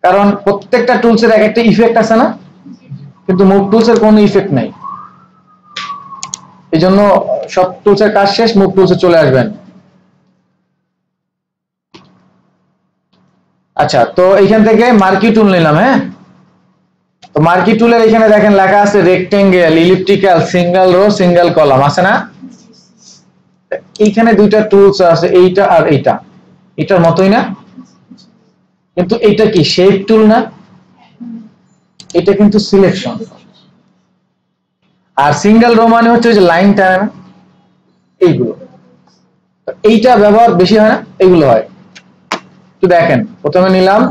কারণ প্রত্যেকটা টুলসের এক একটা ইফেক্ট আছে না, কিন্তু মুভ টুলসের কোনো ইফেক্ট নাই। এই জন্য সব টুলসের কাজ শেষ, মুভ টুলসে চলে আসবেন। আচ্ছা, তো এইখান থেকে মার্কি টুল নিলাম। হ্যাঁ, তো মার্কি টুলের এখানে দেখেন লেখা আছে rectangle, elliptical, single row, single column, আছে না? এইখানে দুইটা টুলস আছে, এইটা আর এইটা, এটার মতোই না? কিন্তু এইটা কি শেপ টুল না? এটা কিন্তু সিলেকশন। আর সিঙ্গেল রো মানে হচ্ছে যে লাইন টানা না, এইগুলো। এইটা ব্যবহার বেশি হয় না, এগুলো হয়। তো দেখেন প্রথমে নিলাম,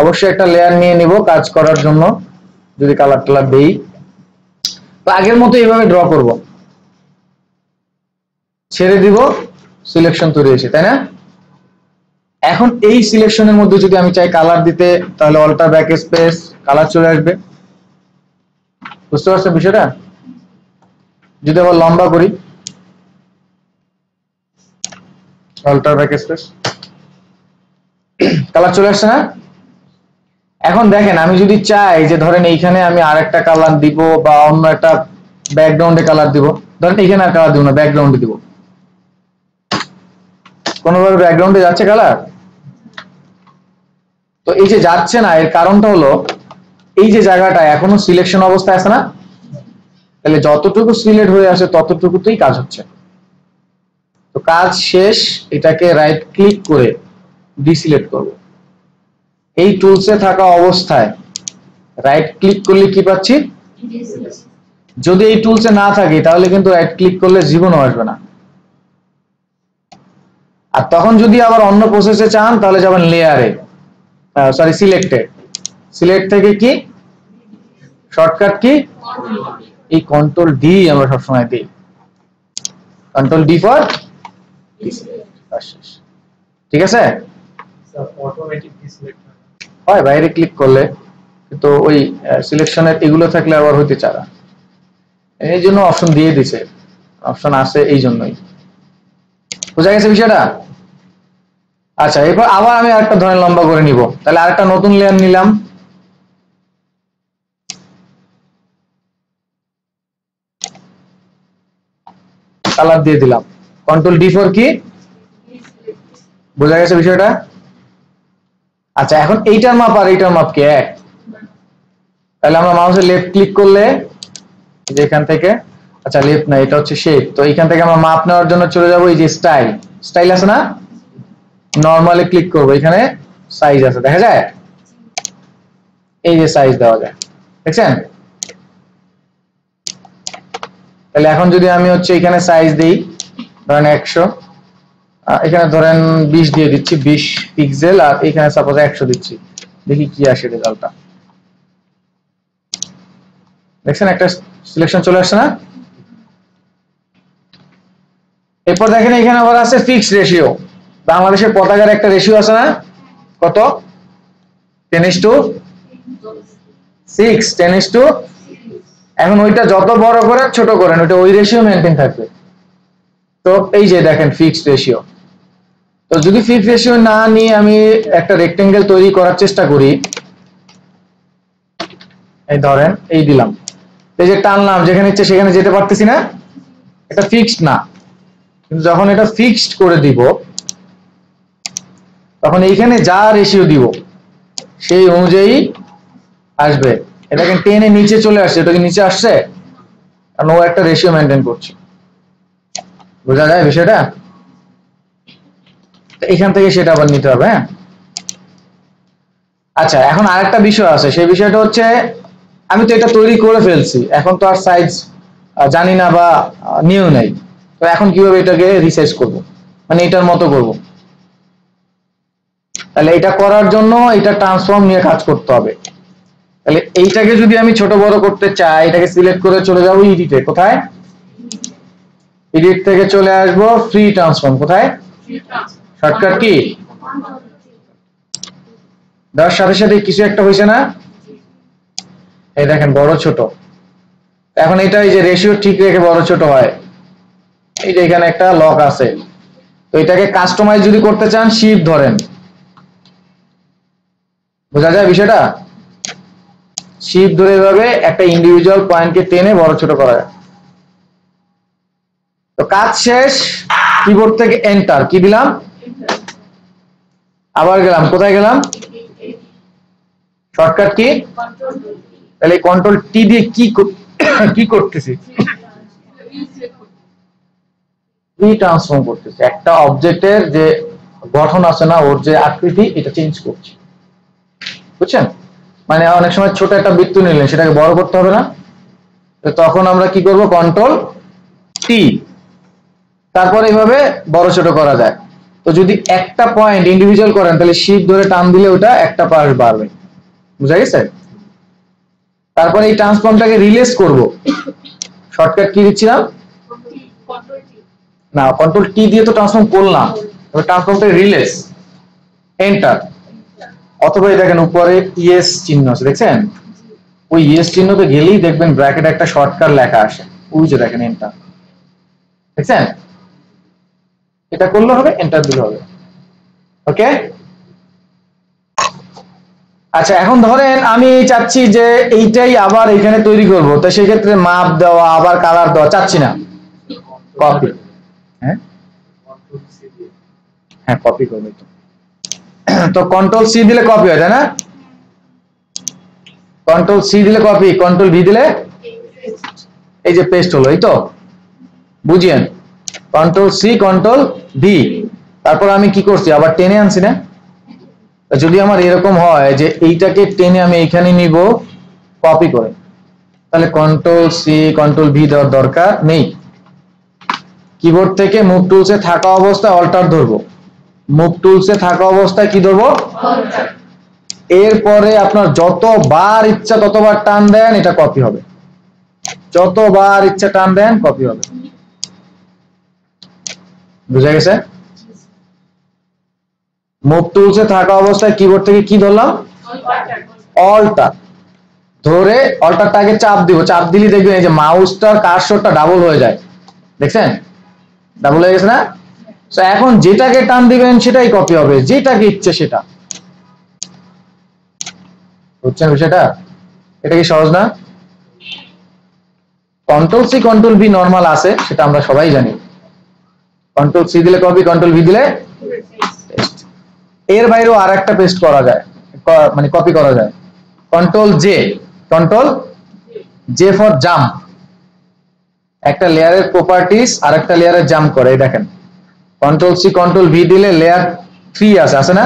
অবশ্যই একটা লেয়ার নিয়ে নিব কাজ করার জন্য, যদি কালার টালার দেই। তো আগের মতো এইভাবে ড্র করব, ছেড়ে দিব, সিলেকশন তৈরি হয়েছে, তাই না? এখন এই সিলেকশনের মধ্যে যদি আমি চাই কালার দিতে, তাহলে অল্টার ব্যাক স্পেস, কালার চলে আসবে। বুঝতে পারছেন বিষয়টা? যদি আবার লম্বা করি, অল্টার ব্যাক স্পেস, কালার চলে আসছে না? এখন দেখেন আমি যদি চাই যে ধরেন এইখানে আমি আরেকটা কালার দিব বা অন্য একটা ব্যাকগ্রাউন্ডে কালার দিব, ধরেন এইখানে আর কালার দিব না, ব্যাকগ্রাউন্ডে দিব, কোনোভাবে ব্যাকগ্রাউন্ডে যাচ্ছে কালার? তো এই যে যাচ্ছে না, এর কারণটা হলো এই যে জায়গাটা এখনো সিলেকশন অবস্থায় আছে না, তাহলে যতটুকু সিলেক্ট হয়ে আসে ততটুকুতেই কাজ হচ্ছে। তো কাজ শেষ, এটাকে রাইট ক্লিক করে ডিসিলেক্ট করব। এই টুলসে থাকা অবস্থায় রাইট ক্লিক করলে কি পাচ্ছি? যদি এই টুলসে না থাকে তাহলে কিন্তু রাইট ক্লিক করলে জীবনও আসবে না। আর তখন যদি আবার অন্য প্রসেসে চান তাহলে যাবেন লেয়ারে, সরি সিলেক্টে, সিলেক্ট থেকে কি শর্টকাট কি, এই কন্ট্রোল ডি আমরা সবসময় দিই, কন্ট্রোল ডি ফর ঠিক আছে? অটোমেটিক সিলেক্ট হয় বাইরে ক্লিক করলে, কিন্তু ওই সিলেকশনের এগুলো থাকলে আবার হইতে চায় না, এই জন্য অপশন দিয়ে দিছে, অপশন আছে এই জন্যই। বুঝা গেছে বিষয়টা? আচ্ছা, এরপর আবার আমি আরেকটা ধরেন লম্বা করে নিব, তাহলে আরেকটা নতুন লেয়ার নিলাম, কালার দিয়ে দিলাম, কন্ট্রোল ডি ফর কি, বোঝা গেছে বিষয়টা? আচ্ছা, এখন এইটার মাপ আর এইটার মাপ কি এক? তাহলে আমরা মাউসের লেফট ক্লিক করলে এখান থেকে, আচ্ছা লেফট না, এটা হচ্ছে শেপ, তো এইখান থেকে আমরা মাপ নেওয়ার জন্য চলে যাব এই যে স্টাইল, স্টাইল আছে না, নরমালি ক্লিক করব, এখানে সাইজ আছে, দেখা যায়? এই যে সাইজ দেওয়া যায়, দেখছেন? তাহলে এখন যদি আমি হচ্ছে এখানে সাইজ দেই ধরেন 100, এখানে ধরেন 20 দিয়ে দিচ্ছি, 20 পিক্সেল, আর এখানে সাপোজ 100 দিচ্ছি, দেখি কি আসে রেজাল্টটা। দেখছেন একটা সিলেকশন চলে আসছে না? এরপর দেখেন এখানে আবার আছে ফিক্সড রেশিও। বাংলাদেশের পতাকার একটা রেশিও আছে না, কত? 10:6, 10:, এখন ওইটা যত বড় করেন ছোট করেন ওইটা ওই রেশিও মেনটেন থাকবে। তো এই যে দেখেন ফিক্সড রেশিও। তো যদি ফিক্সড রেশিও না নিয়ে আমি একটা রেক্টেঙ্গেল তৈরি করার চেষ্টা করি, এই ধরেন এই দিলাম, এই যে টানলাম যেখানে ইচ্ছে সেখানে যেতে পারতেছি না, এটা ফিক্সড না। কিন্তু যখন এটা ফিক্সড করে দিব তখন এইখানে যা রেশিও দিব সেই অনুযায়ী আসবে। এটাকে টেনে নিচে চলে আসছে, এটা কি নিচে আসছে? কারণ ও একটা রেশিও মেনটেন করছে। বোঝা যায় বিষয়টা? এখান থেকে সেটা আবার নিতে হবে। হ্যাঁ, আচ্ছা এখন আরেকটা বিষয় আছে, সেই বিষয়টা হচ্ছে আমি তো এটা তৈরি করে ফেলছি, এখন তো আর সাইজ জানি না বা নিউ নাই, তো এখন কিভাবে এটাকে রিসাইজ করব, মানে এটার মতো করব। তাহলে এটা করার জন্য এটা ট্রান্সফর্ম নিয়ে কাজ করতে হবে। তাহলে এইটাকে যদি আমি ছোট বড় করতে চাই, এটাকে সিলেক্ট করে চলে যাব এডিটে। কোথায়? এডিট থেকে চলে আসব ফ্রি ট্রান্সফর্ম। কোথায়? Shortcut key? দেওয়ার সাথে সাথে কিছু একটা হয়েছে না? এই দেখেন বড় ছোট। এখন এটা এই যে রেশিও ঠিক রেখে বড় ছোট হয়, এই যে এখানে একটা লক আছে। তো এটাকে কাস্টমাইজ যদি করতে চান শিফট ধরেন, বোঝা যায় বিষয়টা? শিফট ধরে এভাবে একটা ইন্ডিভিজুয়াল পয়েন্টকে টেনে বড় ছোট করা যায়। তো কাজ শেষ, কিবোর্ড থেকে এন্টার কি দিলাম, আবার গেলাম, কোথায় গেলাম? Shortcut key? তাহলে কন্ট্রোল টি দিয়ে কি করতেছি? ট্রান্সফর্ম করতেছি। একটা অবজেক্টের যে গঠন আছে না, ওর যে আকৃতি, এটা চেঞ্জ করছি। বুঝছেন? মানে অনেক সময় ছোট একটা বৃত্ত নিলেন, সেটাকে বড় করতে হবে না, তখন আমরা কি করব? কন্ট্রোল টি, তারপর এইভাবে বড় ছোট করা যায়। তো যদি একটা পয়েন্ট ইন্ডিভিজুয়াল করেন তাহলে শিফট ধরে টান দিলে ওটা একটা পাশ বাড়বে। বুঝা গেছে? তারপরে এই ট্রান্সফর্মটাকে রিলেস করব। শর্টকাট কি দিচ্ছিলাম? না, কন্ট্রোল টি দিয়ে তো ট্রান্সফর্ম করলাম, এবার ট্রান্সফর্মটাকে রিলেস, এন্টার। অথবা এই দেখেন উপরে ইএস চিহ্ন আছে, দেখছেন? ওই ইএস চিহ্নতে গেলেই দেখবেন ব্র্যাকেটে একটা শর্টকাট লেখা আসে, ওই যে দেখেন এন্টার, দেখছেন? এটা করলে হবে, এন্টার দিলে হবে। ওকে, আচ্ছা এখন ধরেন আমি চাচ্ছি যে এইটাই আবার এখানে তৈরি করব, তো সেই ক্ষেত্রে মাপ দেওয়া আবার কালার দেওয়া চাচ্ছি না, কপি। হ্যাঁ হ্যাঁ, কপি করবে তো। তো কন্ট্রোল সি দিলে কপি হয়, তাই না? কন্ট্রোল সি দিলে কপি, কন্ট্রোল ভি দিলে এই যে পেস্ট হলো, এই তো। বুঝিয়েন, কন্ট্রোল সি কন্ট্রোল ভি, তারপর আমি কি করছি, আবার টেনে আনছি না? যদি আমার এরকম হয় যে এইটাকে টেনে আমি এইখানে নিব কপি করে, তাহলে কন্ট্রোল সি কন্ট্রোল ভি দেওয়ার দরকার নেই। কিবোর্ড থেকে মুভ টুলসে থাকা অবস্থায় অল্টার ধরবো, মুভ টুলসে থাকা অবস্থায় কি ধরবো? এরপরে আপনার যতবার ইচ্ছা ততবার টান দেন, এটা কপি হবে। যতবার ইচ্ছা টান দেন, কপি হবে। বুঝা গেছে? মুভ টুলসে থাকা অবস্থায় কিবোর্ড থেকে কি ধরলাম? অল্টার ধরে অল্টারটা আগে চাপ দিব, চাপ দিলে দেখবেন এই যে মাউসটার কার্সরটা ডাবল হয়ে যায়, দেখছেন? ডাবল হয়ে গেছে না? তো এখন যেটাকে টান দিবেন সেটাই কপি হবে, যেটাকে ইচ্ছে সেটা। বুঝছেন বিষয়টা? এটা কি সহজ না? Control C control V normal আছে, সেটা আমরা সবাই জানি। কন্ট্রোল সি দিলে কপি, কন্ট্রোল ভি দিলে পেস্ট। এর বাইরেও আরেকটা পেস্ট করা যায়, মানে কপি করা যায়। Control J, control J for jump. একটা লেয়ারের প্রপার্টিজ আরেকটা লেয়ারে জাম্প করে, এই দেখেন। কন্ট্রোল সি কন্ট্রোল ভি দিলে লেয়ার 3 আছে না?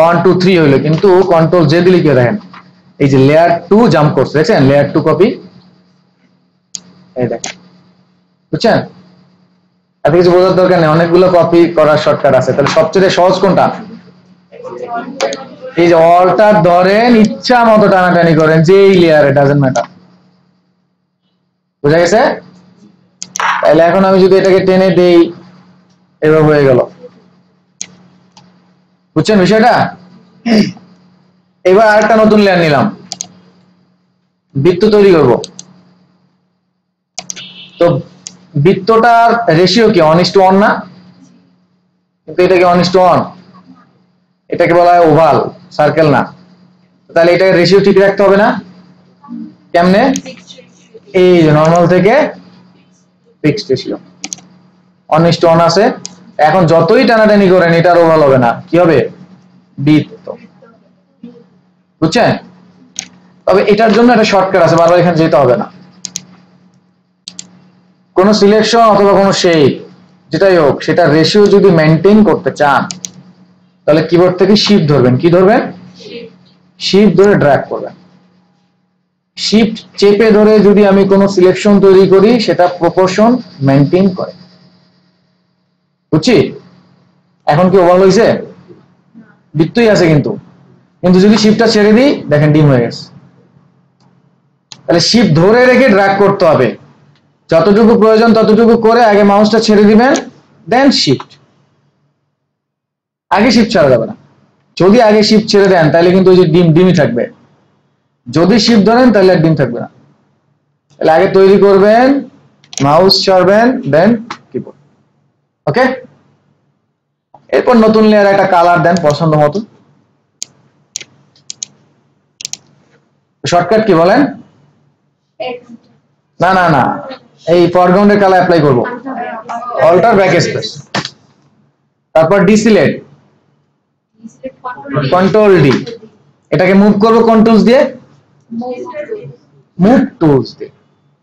1 2 3 হইলো, কিন্তু কন্ট্রোল জে দিলে কি দেখেন, এই যে লেয়ার 2 জাম্প করছে, দেখছেন? লেয়ার 2 কপি, এই দেখেন। বুঝছেন? এত কিছু বোঝার দরকার নেই, অনেকগুলো কপি করার শর্টকাট আছে। তাহলে সবচেয়ে সহজ কোনটা? এই যে অল্টার ধরেন, ইচ্ছা মতো টানাটানি করেন যেই লেয়ারে, ডাজন্ট ম্যাটার। বুঝা গেছে? তাহলে এখন আমি যদি এটাকে টেনে দেই, এভাবে হয়ে গেল। বুঝছেন বিষয়টা? এবার আরেকটা নতুন লেয়ার নিলাম, বৃত্ত তৈরি করব। তো বৃত্তটার রেশিও কি 1:1 না? কিন্তু এটা কি 1:1? এটাকে বলা হয় ওভাল, সার্কেল না। তাহলে এটাকে রেশিও ঠিক রাখতে হবে না? কেমনে? এই যে নরমাল থেকে ফিক্সড রেশিও 1:1 আছে। এখন যতই টানাটানি করেন এটার ওভাল হবে না, কি হবে? বৃত্ত। বুঝছেন? তবে এটার জন্য একটা শর্টকাট আছে, বারবার এখানে যেতে হবে না। কোন সিলেকশন অথবা কোন শেপ যেটাই হোক, সেটা রেশিও যদি মেনটেন করতে চান তাহলে কিবোর্ড থেকে শিফট ধরবেন। কি ধরবেন? শিফট ধরে ড্র্যাগ করবেন। শিফট চেপে ধরে যদি আমি কোনো সিলেকশন তৈরি করি, সেটা প্রপোর্শন মেনটেন করে। বুঝছি? এখন কি ওভাল হয়েছে? বৃত্তই আছে কিন্তু, কিন্তু যদি শিফটটা ছেড়ে দিই, দেখেন ডিম হয়ে গেছে। তাহলে শিফট ধরে রেখে ড্র্যাগ করতে হবে, যতটুকু প্রয়োজন ততটুকু করে আগে মাউসটা ছেড়ে দিবেন, দেন শিফট। আগে শিফট ছাড়া যাবে না। যদি আগে শিফট ছেড়ে দেন তাহলে কিন্তু ওই যে ডিমই থাকবে, যদি শিফট ধরেন তাহলে আর ডিম থাকবে না। তাহলে আগে তৈরি করবেন, মাউস ছাড়বেন, দেন কিবোর্ড। ওকে? এরপর নতুন লেয়ার একটা কালার দেন পছন্দ মতো। শর্টকাট কি বলেন? না না না, এই ফরগ্রাউন্ডের কালার অ্যাপ্লাই করব। অল্টার ব্যাকস্পেস, তারপর ডিসিলেট, কন্ট্রোল ডি। এটাকে মুভ করব কোন টুলস দিয়ে? মুভ টুলস দিয়ে।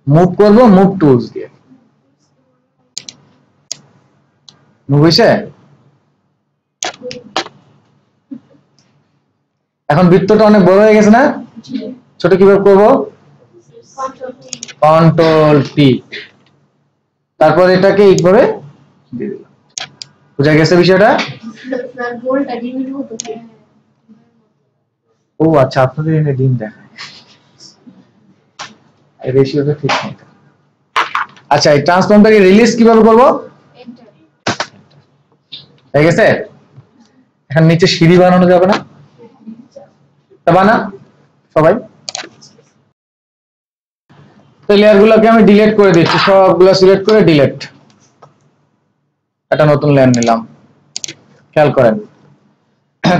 মুভ করব মুভ টুলস দিয়ে। মুভ হইছে? এখন বৃত্তটা অনেক বড় হয়ে গেছে না? ছোট কিভাবে করব? Control T. তারপর এটাকে এইভাবে দিয়ে দিলাম। বুঝা গেছে বিষয়টা? ও আচ্ছা, আপনাদের এনে ডিম দেখায়, রেশিওটা ঠিক নেই। আচ্ছা, এই ট্রান্সফর্মটাকে রিলিজ কিভাবে করব? হয়ে গেছে? এখন নিচে সিঁড়ি বানানো যাবে না? তা বানা সবাই। তো লেয়ারগুলোকে আমি ডিলিট করে দিচ্ছি, সবগুলো সিলেক্ট করে ডিলিট। একটা নতুন লেয়ার নিলাম, খেয়াল করেন।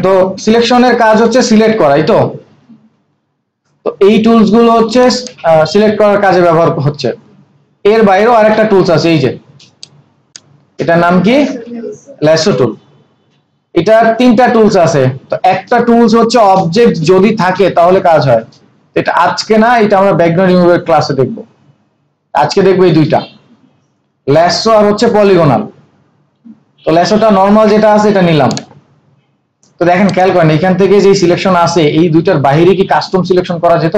তো সিলেকশনের কাজ হচ্ছে সিলেক্ট করাই। তো তো এই টুলস গুলো হচ্ছে সিলেক্ট করার কাজে ব্যবহার হচ্ছে। এর বাইরেও আরেকটা টুলস আছে, এই যে এটার নাম কি? ল্যাসো টুল। এটার 3টা টুলস আছে। তো একটা টুলস হচ্ছে অবজেক্ট যদি থাকে তাহলে কাজ হয়। এটা আজকে না, এটা আমরা ব্যাকগ্রাউন্ড রিমুভের ক্লাসে দেখব। আজকে দেখবো এই দুইটা, ল্যাসো আর হচ্ছে পলিগোনাল। তো ল্যাসোটা নরমাল যেটা আছে এটা নিলাম। তো দেখেন, খেয়াল করেন, এখান থেকে যে সিলেকশন আছে এই দুইটার বাইরে কি কাস্টম সিলেকশন করা যেত?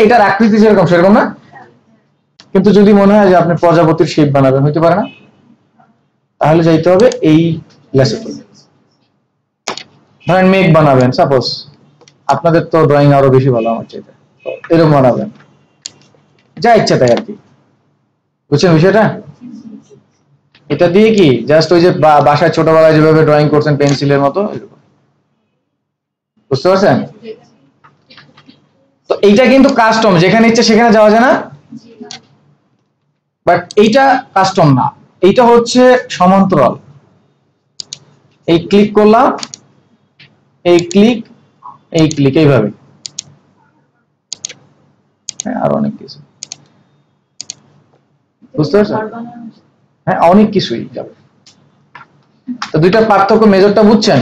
এটার আকৃতি যেরকম সেরকম না? কিন্তু যদি মনে হয় যে আপনি প্রজাপতির শেপ বানাবেন, হইতে পারে না? তাহলে যাইতে হবে এই ল্যাসো টুল। ধরেন মেঘ বানাবেন, সাপোজ, আপনাদের তো ড্রয়িং আরো বেশি ভালো আমার চাইতে, তো এরকম বানাবেন, যা ইচ্ছা তাই আর কি। বুঝছেন বিষয়টা? এটা দিয়ে কি জাস্ট ওই যে বাসায় ছোটবেলায় যেভাবে ড্রয়িং করছেন পেন্সিলের মতো, বুঝতে পারছেন? তো এইটা কিন্তু কাস্টম, যেখানে ইচ্ছে সেখানে যাওয়া যায় না, বাট এইটা কাস্টম না, এইটা হচ্ছে সমান্তরাল। এই ক্লিক করলাম, এই ক্লিক, এই ক্লিক, এইভাবে। হ্যাঁ, আর অনেক কিছু, বুঝতে পারছেন? হ্যাঁ, অনেক কিছুই যাবে। তো দুইটা পার্থক্য, মেজরটা বুঝছেন?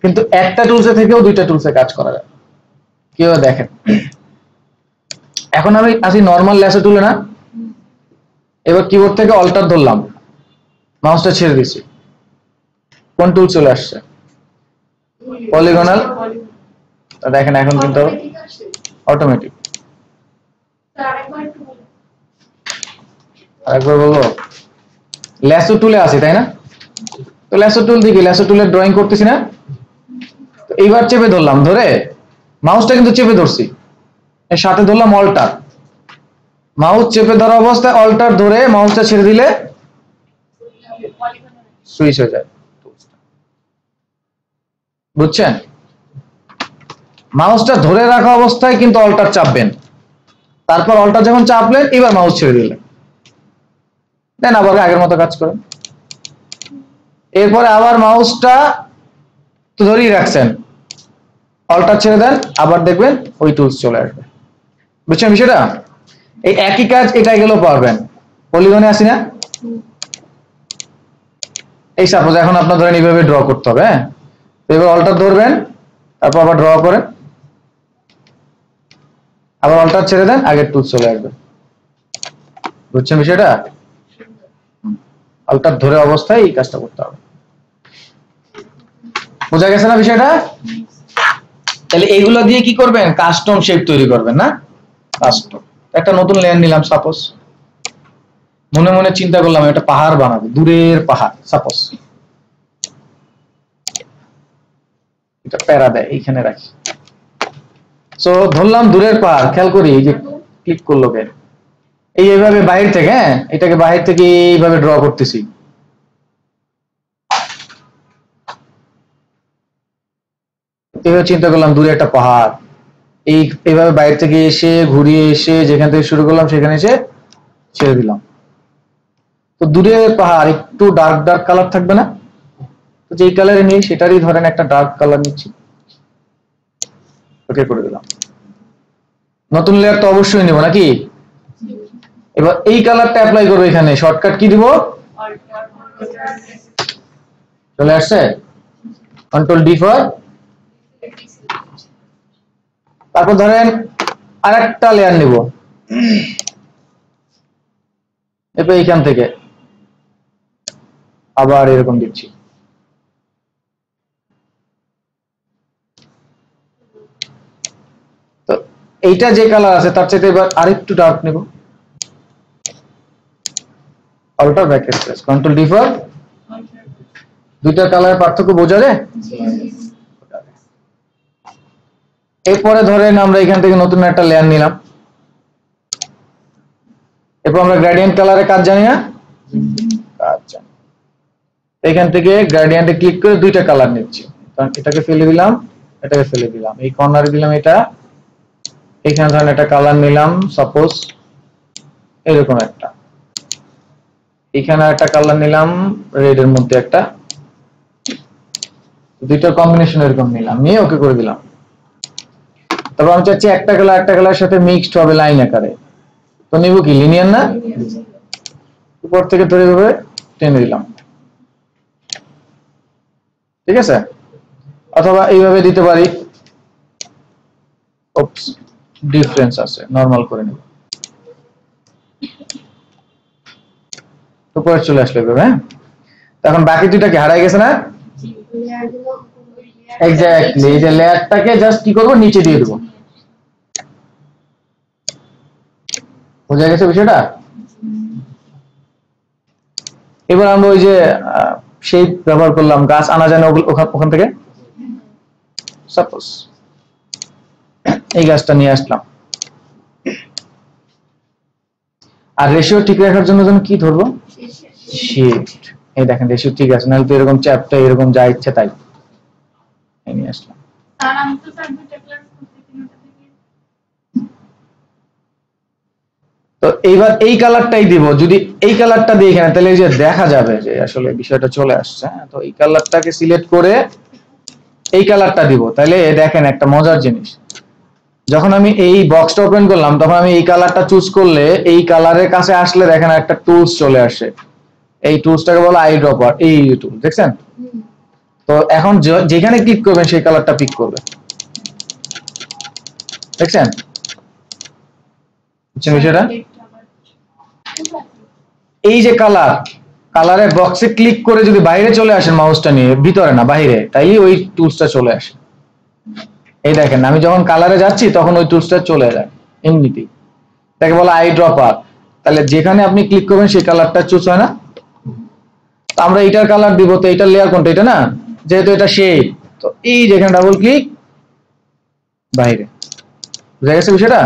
কিন্তু একটা টুলসে থেকেও দুইটা টুলসে কাজ করা যায়। কেউ দেখেন, এখন আমি আসি নর্মাল ল্যাসো টুলে না। এবার কিবোর্ড থেকে অল্টার ধরলাম, মাউসটা ছেড়ে দিছি, কোন টুল চলে আসছে? পলিগোনাল। দেখেন এখন কিন্তু অটোমেটিক। আরেকবার বলবো, ল্যাসো টুলে আছে তাই না? তো ল্যাসো টুল দেখি, ল্যাসো টুলের ড্রয়িং করতেছি না? তো এইবার চেপে ধরলাম, ধরে মাউসটা কিন্তু চেপে ধরছি, এর সাথে ধরলাম অল্টার, মাউস চেপে ধরা অবস্থায় অল্টার ধরে মাউসটা ছেড়ে দিলে সুইচ হয়ে যায়। বুঝছেন? মাউসটা ধরে রাখা অবস্থায় কিন্তু অল্টার চাপবেন, তারপর অল্টার যখন চাপলেন এবার মাউস ছেড়ে দিলেন, দেন আবার আগের মতো কাজ করেন। এরপরে আবার মাউসটা তো ধরেই রাখছেন, অল্টার ছেড়ে দেন, আবার দেখবেন ওই টুলস চলে আসবে। বুঝছেন বিষয়টা? এই একই কাজ এটাই গেলেও পারবেন। পলিগনে আসি না? এই সাপোজ এখন আপনার ধরেন এইভাবে ড্র করতে হবে, হ্যাঁ, এবার অল্টার ধরবেন, তারপর আবার ড্র করেন, আবার অল্টার ছেড়ে দেন, আগের টুলস চলে আসবে। বুঝছেন বিষয়টা? অল্টার ধরে অবস্থায় এই কাজটা করতে হবে। বোঝা গেছে না বিষয়টা? তাহলে এইগুলো দিয়ে কি করবেন? কাস্টম শেপ তৈরি করবেন না? কাস্টম একটা নতুন লেয়ার নিলাম, সাপোজ মনে মনে চিন্তা করলাম একটা পাহাড় বানাবো, দূরের পাহাড়, সাপোজ এটা প্যারা দেয়, এইখানে রাখি। সো ধরলাম দূরের পাহাড়, খেয়াল করি এই যে ক্লিক করলো কে, এইভাবে বাইরে থেকে, হ্যাঁ, এটাকে বাইরে থেকে এইভাবে ড্র করতেছি। এইভাবে চিন্তা করলাম দূরে একটা পাহাড়, এইভাবে বাইরে থেকে এসে ঘুরিয়ে এসে যেখান থেকে শুরু করলাম সেখানে এসে ছেড়ে দিলাম। তো দূরের পাহাড় একটু ডার্ক ডার্ক কালার থাকবে না? তো যেই কালারে নিই সেটারই ধরেন একটা ডার্ক কালার নিচ্ছি, ওকে করে দিলাম। নতুন লেয়ার তো অবশ্যই নেব নাকি? এবার এই কালারটা অ্যাপ্লাই করবো, এখানে শর্টকাট কি দিব? চলে আসছে কন্ট্রোল ডি ফর, তারপর ধরেন আরেকটা লেয়ার নিব, এরপর এইখান থেকে আবার এরকম দিচ্ছি। তো এইটা যে কালার আছে তার চাইতে এবার আরেকটু ডার্ক নেব, alter bracket space control D for, দুইটা কালারের পার্থক্য বোঝা যায়? এরপরে ধরেন আমরা এখান থেকে নতুন একটা লেয়ার নিলাম, এরপর আমরা গ্রেডিয়েন্ট কালারে কাজ জানি না? কাজ জানি। এখান থেকে গ্রেডিয়েন্টে ক্লিক করে দুইটা কালার নিচ্ছি, এটাকে ফেলে দিলাম, এটাকে ফেলে দিলাম, এই কর্নারে দিলাম এটা, এখানে ধরেন একটা কালার নিলাম, সাপোজ এরকম একটা, এখানে একটা কালার নিলাম রেড এর মধ্যে একটা, দুইটার কম্বিনেশন এরকম নিলাম, নিয়ে ওকে করে দিলাম। তারপর আমি চাচ্ছি একটা কালার সাথে মিক্সড হবে লাইন আকারে, তো নিব কি লিনিয়ার না? উপর থেকে ধরে ভাবে টেনে দিলাম, ঠিক আছে? অথবা এইভাবে দিতে পারি, ওপস ডিফারেন্স আছে, নরমাল করে নিব, উপরে চলে আসলে এভাবে। হ্যাঁ, এখন বাকি দুইটা কি হারাই গেছে না? এক্স্যাক্টলি, এই যে লেয়ারটাকে জাস্ট কি করব, নিচে দিয়ে দেব। বুঝা গেছে বিষয়টা? এবার আমরা ওই যে শেপ ব্যবহার করলাম, গাছ আনা যায় না ওখান থেকে, সাপোজ এই গাছটা নিয়ে আসলাম। আর রেশিও ঠিক রাখার জন্য কি ধরবো? শিফট। এই দেখেন রেশিও ঠিক আছে, নাহলে তো এরকম চ্যাপটা এরকম যা ইচ্ছে তাই নিয়ে আসলাম। তো এইবার এই কালারটাই দিব, যদি এই কালারটা দিই এখানে তাহলে এই যে দেখা যাবে যে আসলে বিষয়টা চলে আসছে। তো এই কালারটাকে সিলেক্ট করে এই কালারটা দিব, তাহলে দেখেন একটা মজার জিনিস, যখন আমি এই বক্সটা ওপেন করলাম তখন আমি এই কালারটা চুজ করলে এই কালারের কাছে আসলে দেখেন একটা টুলস চলে আসে, এই টুলসটাকে বলা আই ড্রপার, এই টুল দেখছেন? তো এখন যেখানে ক্লিক করবেন সেই কালারটা পিক করবে, দেখছেন বিষয়টা? এই যে কালারের বক্সে ক্লিক করে যদি বাইরে চলে আসেন মাউসটা নিয়ে, ভিতরে না বাইরে, তাইলে ওই টুলসটা চলে আসে। এই দেখেন আমি যখন কালারে যাচ্ছি তখন ওই টুলসটা চলে যায় এমনিতেই, এটাকে বলা আই ড্রপার। তাহলে যেখানে আপনি ক্লিক করবেন সেই কালারটা চুজ হয় না। তো আমরা এটার কালার দিব, তো এটার লেয়ার কোনটা? এটা না, যেহেতু এটা শেপ, তো এই যেখানে ডাবল ক্লিক বাইরে, বুঝা গেছে বিষয়টা?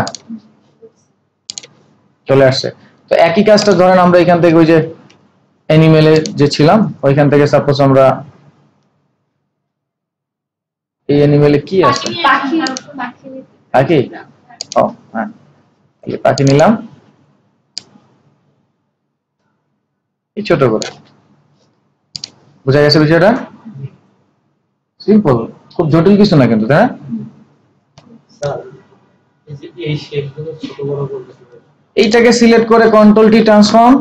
চলে আসছে। তো একই কাজটা ধরেন আমরা এখান থেকে ওই যে অ্যানিমেলে যে ছিলাম ওইখান থেকে সাপোজ আমরা এই অ্যানিমেলে কি আছে, পাখি। ও হ্যাঁ, এই পাখি নিলাম এই ছোট করে। বুঝা গেছে বিষয়টা? সিম্পল, খুব জটিল কিছু না কিন্তু, তাই না? এইটাকে সিলেক্ট করে কন্ট্রোল টি ট্রান্সফর্ম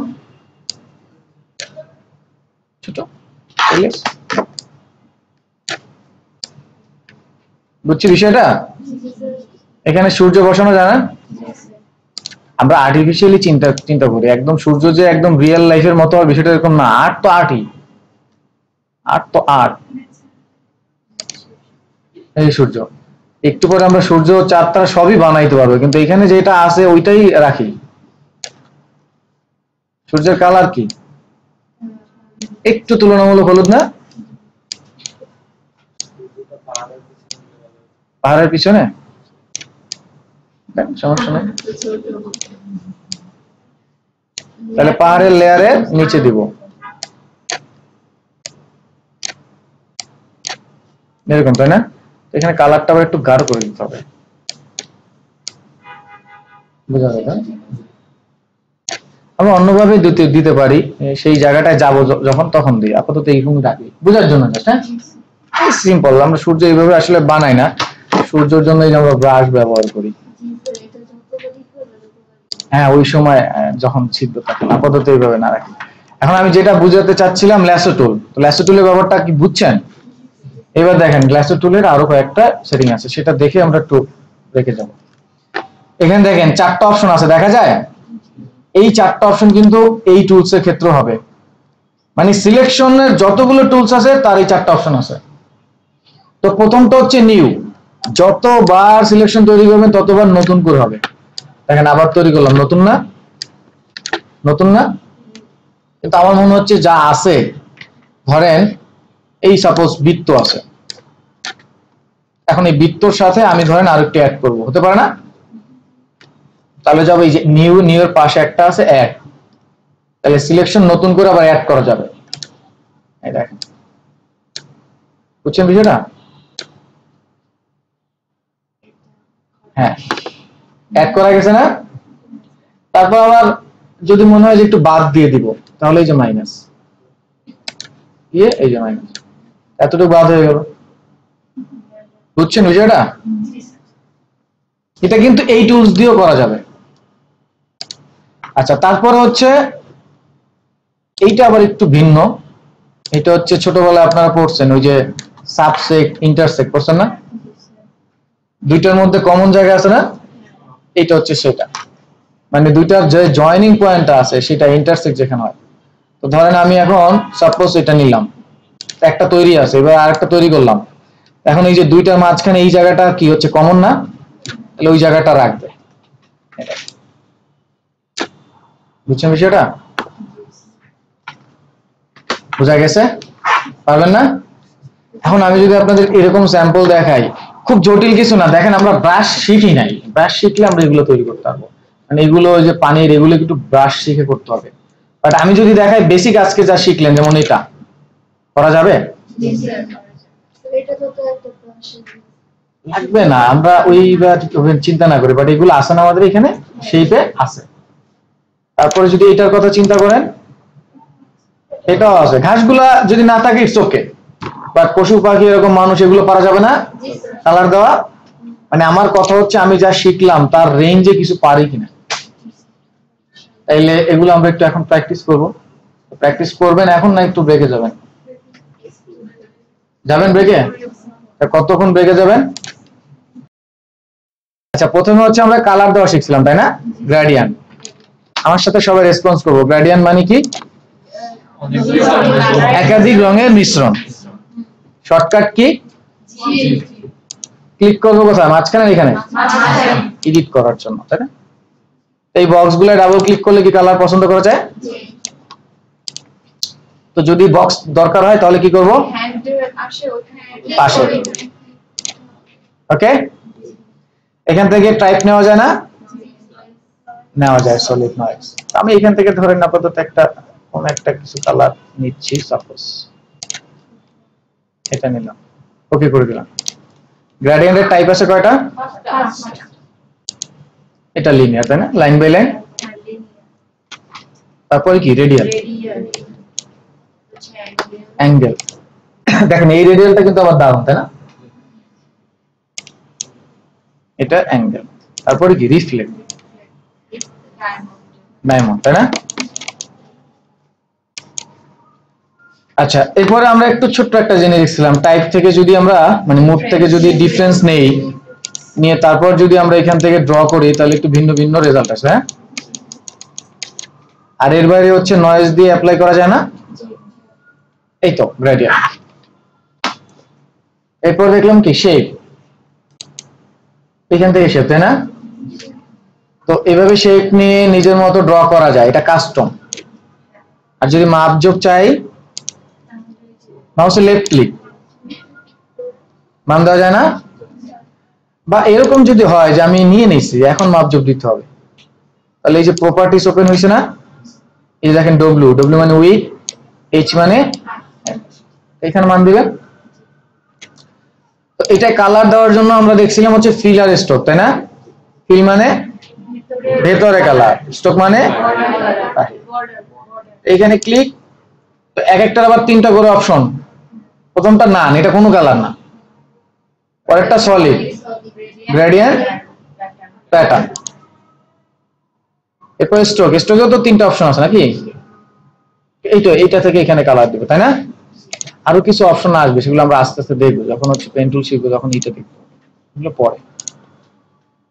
ছোট, বুঝছি বিষয়টা? এখানে সূর্য বসানো যায় না? আমরা আর্টিফিশিয়ালি চিন্তা করি, একদম সূর্য যে একদম রিয়েল লাইফের মতো হবে বিষয়টা এরকম না। আর্ট তো আর্টই, আর্ট তো আর্ট। এই সূর্য, একটু পরে আমরা সূর্য চাঁদ তারা সবই বানাইতে পারবো, কিন্তু এখানে যেটা আছে ওইটাই রাখি। সূর্যের কালার কি একটু তুলনামূলক হলুদ না? পাহাড়ের পিছনে সমস্যা নেই, তাহলে পাহাড়ের লেয়ারে নিচে দিব এরকম, তাই না? এখানে কালারটা আবার একটু গাঢ় করে দিতে হবে, বুঝা গেল? আমরা অন্যভাবে দিতে পারি, সেই জায়গাটায় যাব যখন তখন দিই, আপাতত এইরকম ডাকি বোঝার জন্য। হ্যাঁ, সিম্পল। আমরা সূর্য এইভাবে আসলে বানাই না, সূর্যের জন্য আমরা ব্রাশ ব্যবহার করি। হ্যাঁ, ওই সময় যখন ছিদ্র থাকে, আপাতত এইভাবে না রাখি। এখন আমি যেটা বুঝাতে চাচ্ছিলাম ল্যাসো টুল, তো ল্যাসো টুলের ব্যাপারটা কি বুঝছেন? এবার দেখেন ল্যাসো টুলের আরো কয়েকটা সেটিং আছে, সেটা দেখে আমরা একটু রেখে যাব। এখানে দেখেন 4টা অপশন আছে, দেখা যায়? এই 4টা অপশন কিন্তু এই টুলস এর ক্ষেত্রে হবে, মানে সিলেকশনের যতগুলো টুলস আছে তার এই 4টা অপশন আছে। তো প্রথমটা হচ্ছে নিউ, যতবার সিলেকশন তৈরি করবেন ততবার নতুন করে হবে। দেখেন আবার তৈরি করলাম, নতুন না? নতুন না? কিন্তু আমার মনে হচ্ছে যা আছে, ধরেন এই সাপোজ বৃত্ত আছে, এখন এই বৃত্তর সাথে আমি ধরেন আরেকটা অ্যাড করব, হতে পারে না? তাহলে যাবে এই যে নিউ, নিউ এর পাশে একটা আছে অ্যাড, তাহলে সিলেকশন নতুন করে আবার অ্যাড করা যাবে। এই দেখেন, বুঝছেন বিষয়টা? হ্যাঁ, অ্যাড করা গেছে না? তারপর আবার যদি মনে হয় যে একটু বাদ দিয়ে দিব, তাহলে এই যে মাইনাস, এই যে মাইনাস, এতটুকু বাদ হয়ে গেল। বুঝছেন বিষয়টা? এটা কিন্তু এই টুলস দিয়েও করা যাবে। আচ্ছা, তারপরে হচ্ছে এইটা আবার একটু ভিন্ন। এটা হচ্ছে ছোটবেলায় আপনারা পড়ছেন, ওই যে সাবসেক্ট ইন্টারসেক্ট পড়ছেন না? দুইটার মধ্যে কমন জায়গা আছে না? এটা হচ্ছে সেটা, মানে দুইটার যে জয়েনিং পয়েন্ট আছে সেটা ইন্টারসেক্ট যেখানে হয়। তো ধরেন আমি এখন সাপোজ এটা নিলাম, একটা তৈরি আছে, এবার আরেকটা তৈরি করলাম, এখন এই যে দুইটার মাঝখানে এই জায়গাটা কি হচ্ছে, কমন না? তাহলে ওই জায়গাটা রাখবে। বুঝছেন বিষয়টা? বোঝা গেছে? পারবেন না? এখন আমি যদি আপনাদের এরকম স্যাম্পল দেখাই, খুব জটিল কিছু না। দেখেন আমরা ব্রাশ শিখি নাই, ব্রাশ শিখলে আমরা এগুলো তৈরি করতে পারবো, মানে এগুলো যে পানির, এগুলো একটু ব্রাশ শিখে করতে হবে। বাট আমি যদি দেখাই বেসিক আজকে যা শিখলেন, যেমন এটা করা যাবে? লাগবে না, আমরা ওই চিন্তা না করি, বাট এগুলো আছে না আমাদের এখানে শেপে আছে। তারপরে যদি এটার কথা চিন্তা করেন, এটাও আছে। ঘাসগুলা যদি না থাকে ইটস ওকে, বাট পশু পাখি এরকম মানুষ এগুলো পারা যাবে না কালার দেওয়া। মানে আমার কথা হচ্ছে আমি যা শিখলাম তার রেঞ্জে কিছু পারি কিনা। তাইলে এগুলো আমরা একটু এখন প্র্যাকটিস করব। প্র্যাকটিস করবেন এখন, না একটু ব্রেকে যাবেন? যাবেন ব্রেকে? কতক্ষণ ব্রেকে যাবেন? আচ্ছা, প্রথমে হচ্ছে আমরা কালার দেওয়া শিখছিলাম, তাই না? গ্রেডিয়েন্ট। আমার সাথে সবাই রেসপন্স করবো, গ্রেডিয়েন্ট মানে কি? একাধিক রঙের মিশ্রণ। Shortcut key? ক্লিক করবো কোথায়? মাঝখানে? এখানে এডিট করার জন্য, তাই না? এই বক্সগুলো ডাবল ক্লিক করলে কি কালার পছন্দ করা যায়? তো যদি বক্স দরকার হয় তাহলে কি করব? পাশে। ওকে, এখান থেকে টাইপ নেওয়া যায় না? নেওয়া যায়, সলিড নয়েজ। আমি এখান থেকে ধরেন আপাতত একটা কোন একটা কিছু কালার নিচ্ছি, সাপোজ এটা নিলাম, ওকে করে দিলাম। গ্রেডিয়েন্টের টাইপ আছে কয়টা? এটা লিনিয়ার, তাই না? Line by line. তারপরে কি? Radial, angle. দেখেন এই রেডিয়ালটা কিন্তু আবার দারুণ, তাই না? এটা অ্যাঙ্গেল। তারপরে কি? রিফ্লেক্ট, ডায়মন্ড, তাই না? আচ্ছা, এরপরে আমরা একটু ছোট্ট একটা জিনিস দেখছিলাম, টাইপ থেকে যদি আমরা মানে মুড থেকে যদি ডিফারেন্স নেই, নিয়ে তারপর যদি আমরা এখান থেকে ড্র করি তাহলে একটু ভিন্ন ভিন্ন রেজাল্ট আসে। হ্যাঁ, আর এর বাইরে হচ্ছে নয়েজ দিয়ে অ্যাপ্লাই করা যায় না? এই তো গ্রেডিয়েন্ট। এরপর দেখলাম কি? শেপ, এখান থেকে শেপ, তাই না? তো এভাবে শেপ নিয়ে নিজের মতো ড্র করা যায়, এটা কাস্টম। আর যদি মাপজোক চাই, মাউসে লেফট ক্লিক, মান দেওয়া যায় না? বা এরকম যদি হয় যে আমি নিয়ে নিছি এখন মাপজোক দিতে হবে, তাহলে এই যে প্রপার্টিস ওপেন হয়েছে না, এই দেখেন ডব্লিউ, ডব্লিউ মানে উইথ, এইচ মানে এখানে মান দিবেন। তো এটা কালার দেওয়ার জন্য আমরা দেখছিলাম হচ্ছে ফিল আর স্ট্রোক, তাই না? ফিল মানে ভেতরে কালার, স্ট্রোক মানে এখানে ক্লিক। তো এক একটার আবার তিনটা করে অপশন। প্রথমটা নান, এটা কোনো কালার না। পরেরটা সলিড, গ্রেডিয়েন্ট, প্যাটার্ন। এরপর স্ট্রোক, স্ট্রোকেও তো তিনটা অপশন আছে নাকি? এইটা থেকে এখানে কালার দিবে, তাই না? আরো কিছু অপশন আসবে, সেগুলো আমরা আস্তে আস্তে দেখবো যখন হচ্ছে পেন টুল শিখবো, তখন এইটা দেখবো, এগুলো পরে।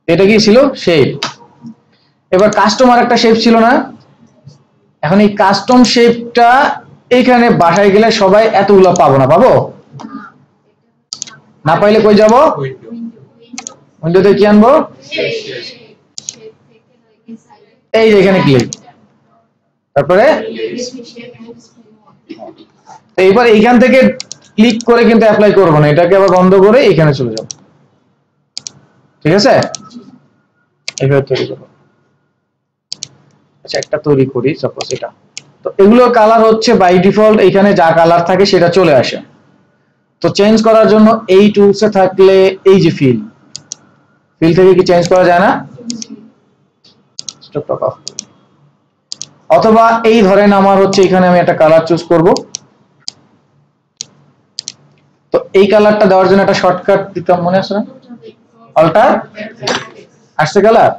এটা কি ছিল? শেপ। এবার কাস্টমার একটা শেপ ছিল না? এখন এই কাস্টম শেপটা এইখানে বাসায় গেলে সবাই এতগুলো পাবো না, পাবো না? পাইলে কই যাব? উইন্ডোতে কি আনবো? এই যে এখানে ক্লিক, তারপরে এইবার এইখান থেকে ক্লিক করে কিন্তু অ্যাপ্লাই করবো না, এটাকে আবার বন্ধ করে এখানে চলে যাব। ঠিক আছে, এইভাবে তৈরি করবো। আচ্ছা, একটা তৈরি করি, সাপোজ এটা। তো এগুলো কালার হচ্ছে বাই ডিফল্ট, এখানে যা কালার থাকে সেটা চলে আসে। তো চেঞ্জ করার জন্য এই টুলসে থাকলে এই যে ফিল, ফিল থেকে কি চেঞ্জ করা যায় না? Stop of. অথবা এই ধরেন আমার হচ্ছে এখানে আমি একটা কালার চুজ করব। তো এই কালারটা দেওয়ার জন্য একটা শর্টকাট দিতাম, মনে আছে না? অল্টার, আসছে কালার,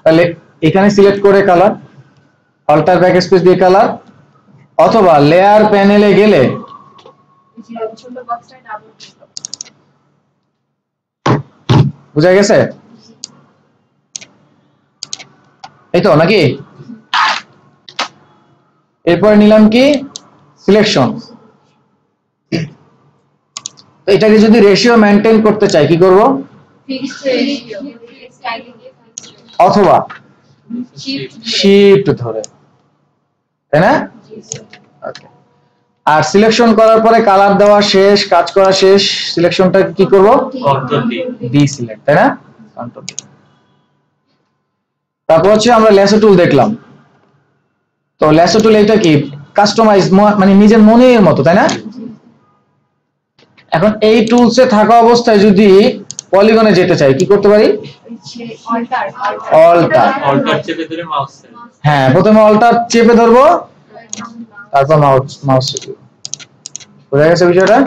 তাহলে এখানে সিলেক্ট করে কালার, অল্টার ব্যাকস্পেস দিয়ে কালার, অথবা লেয়ার প্যানেলে গেলে বুঝা গেছে? এই তো নাকি? এরপরে নিলাম কি? সিলেকশন। এটাকে যদি রেশিও মেইনটেইন করতে চাই কি করব? অথবা শিফট ধরে, তাই না? ওকে। আর সিলেকশন করার পরে কালার দেওয়া শেষ, কাজ করা শেষ, সিলেকশনটা কি করব? কন্ট্রোল ডি সিলেক্ট, তাই না? Control D. তারপর হচ্ছে আমরা ল্যাসো টুল দেখলাম। তো ল্যাসো টুল এটা কি? কাস্টমাইজ, মানে নিজের মনের মতো, তাই না? এখন এই টুলসে থাকা অবস্থায় যদি পলিগনে যেতে চাই কি করতে পারি? অল্টার চেপে ধরে মাউস, হ্যাঁ প্রথমে অল্টার চেপে ধরবো, তারপর মাউস চেপে। বুঝা গেছে বিষয়টা?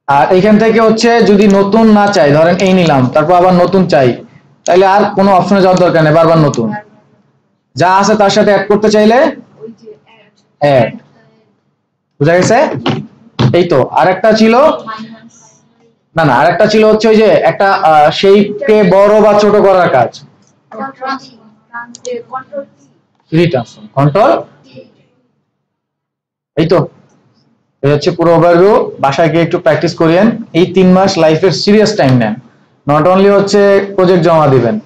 আর এইখান থেকে হচ্ছে যদি নতুন না চাই, ধরেন এই নিলাম, তারপর আবার নতুন চাই, তাইলে আর কোনো অপশনে যাওয়ার দরকার নেই, বারবার নতুন যা আছে তার সাথে অ্যাড করতে চাইলে অ্যাড। বুঝা গেছে? এই তো। আরেকটা ছিল, না না, আরেকটা ছিল হচ্ছে ওই যে একটা শেপকে বড় বা ছোট করার কাজ, রিট্রান্সফর্ম, কন্ট্রোল। এই তো, এই হচ্ছে পুরো ওভারভিউ। বাসায় গিয়ে একটু প্র্যাকটিস করিয়েন। এই 3 মাস লাইফের সিরিয়াস টাইম নেন, নট অনলি হচ্ছে প্রজেক্ট জমা দিবেন,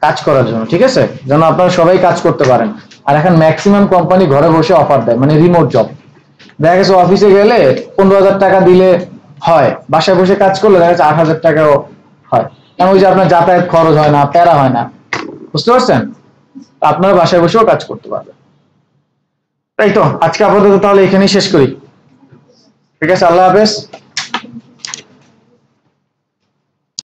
কাজ করার জন্য, ঠিক আছে, যেন আপনারা সবাই কাজ করতে পারেন। আর এখন ম্যাক্সিমাম কোম্পানি ঘরে বসে অফার দেয়, মানে রিমোট জব। দেখা গেছে অফিসে গেলে 15,000 টাকা দিলে হয়, বাসায় বসে কাজ করলে দেখা যাচ্ছে 8,000 টাকাও হয়। কারণ ওই যে আপনার যাতায়াত খরচ হয় না, প্যারা হয় না, বুঝতে পারছেন? আপনারা বাসায় বসেও কাজ করতে পারবেন। তাই তো আজকে আপাতত তাহলে এখানেই শেষ করি, ঠিক আছে, আল্লাহ হাফেজ।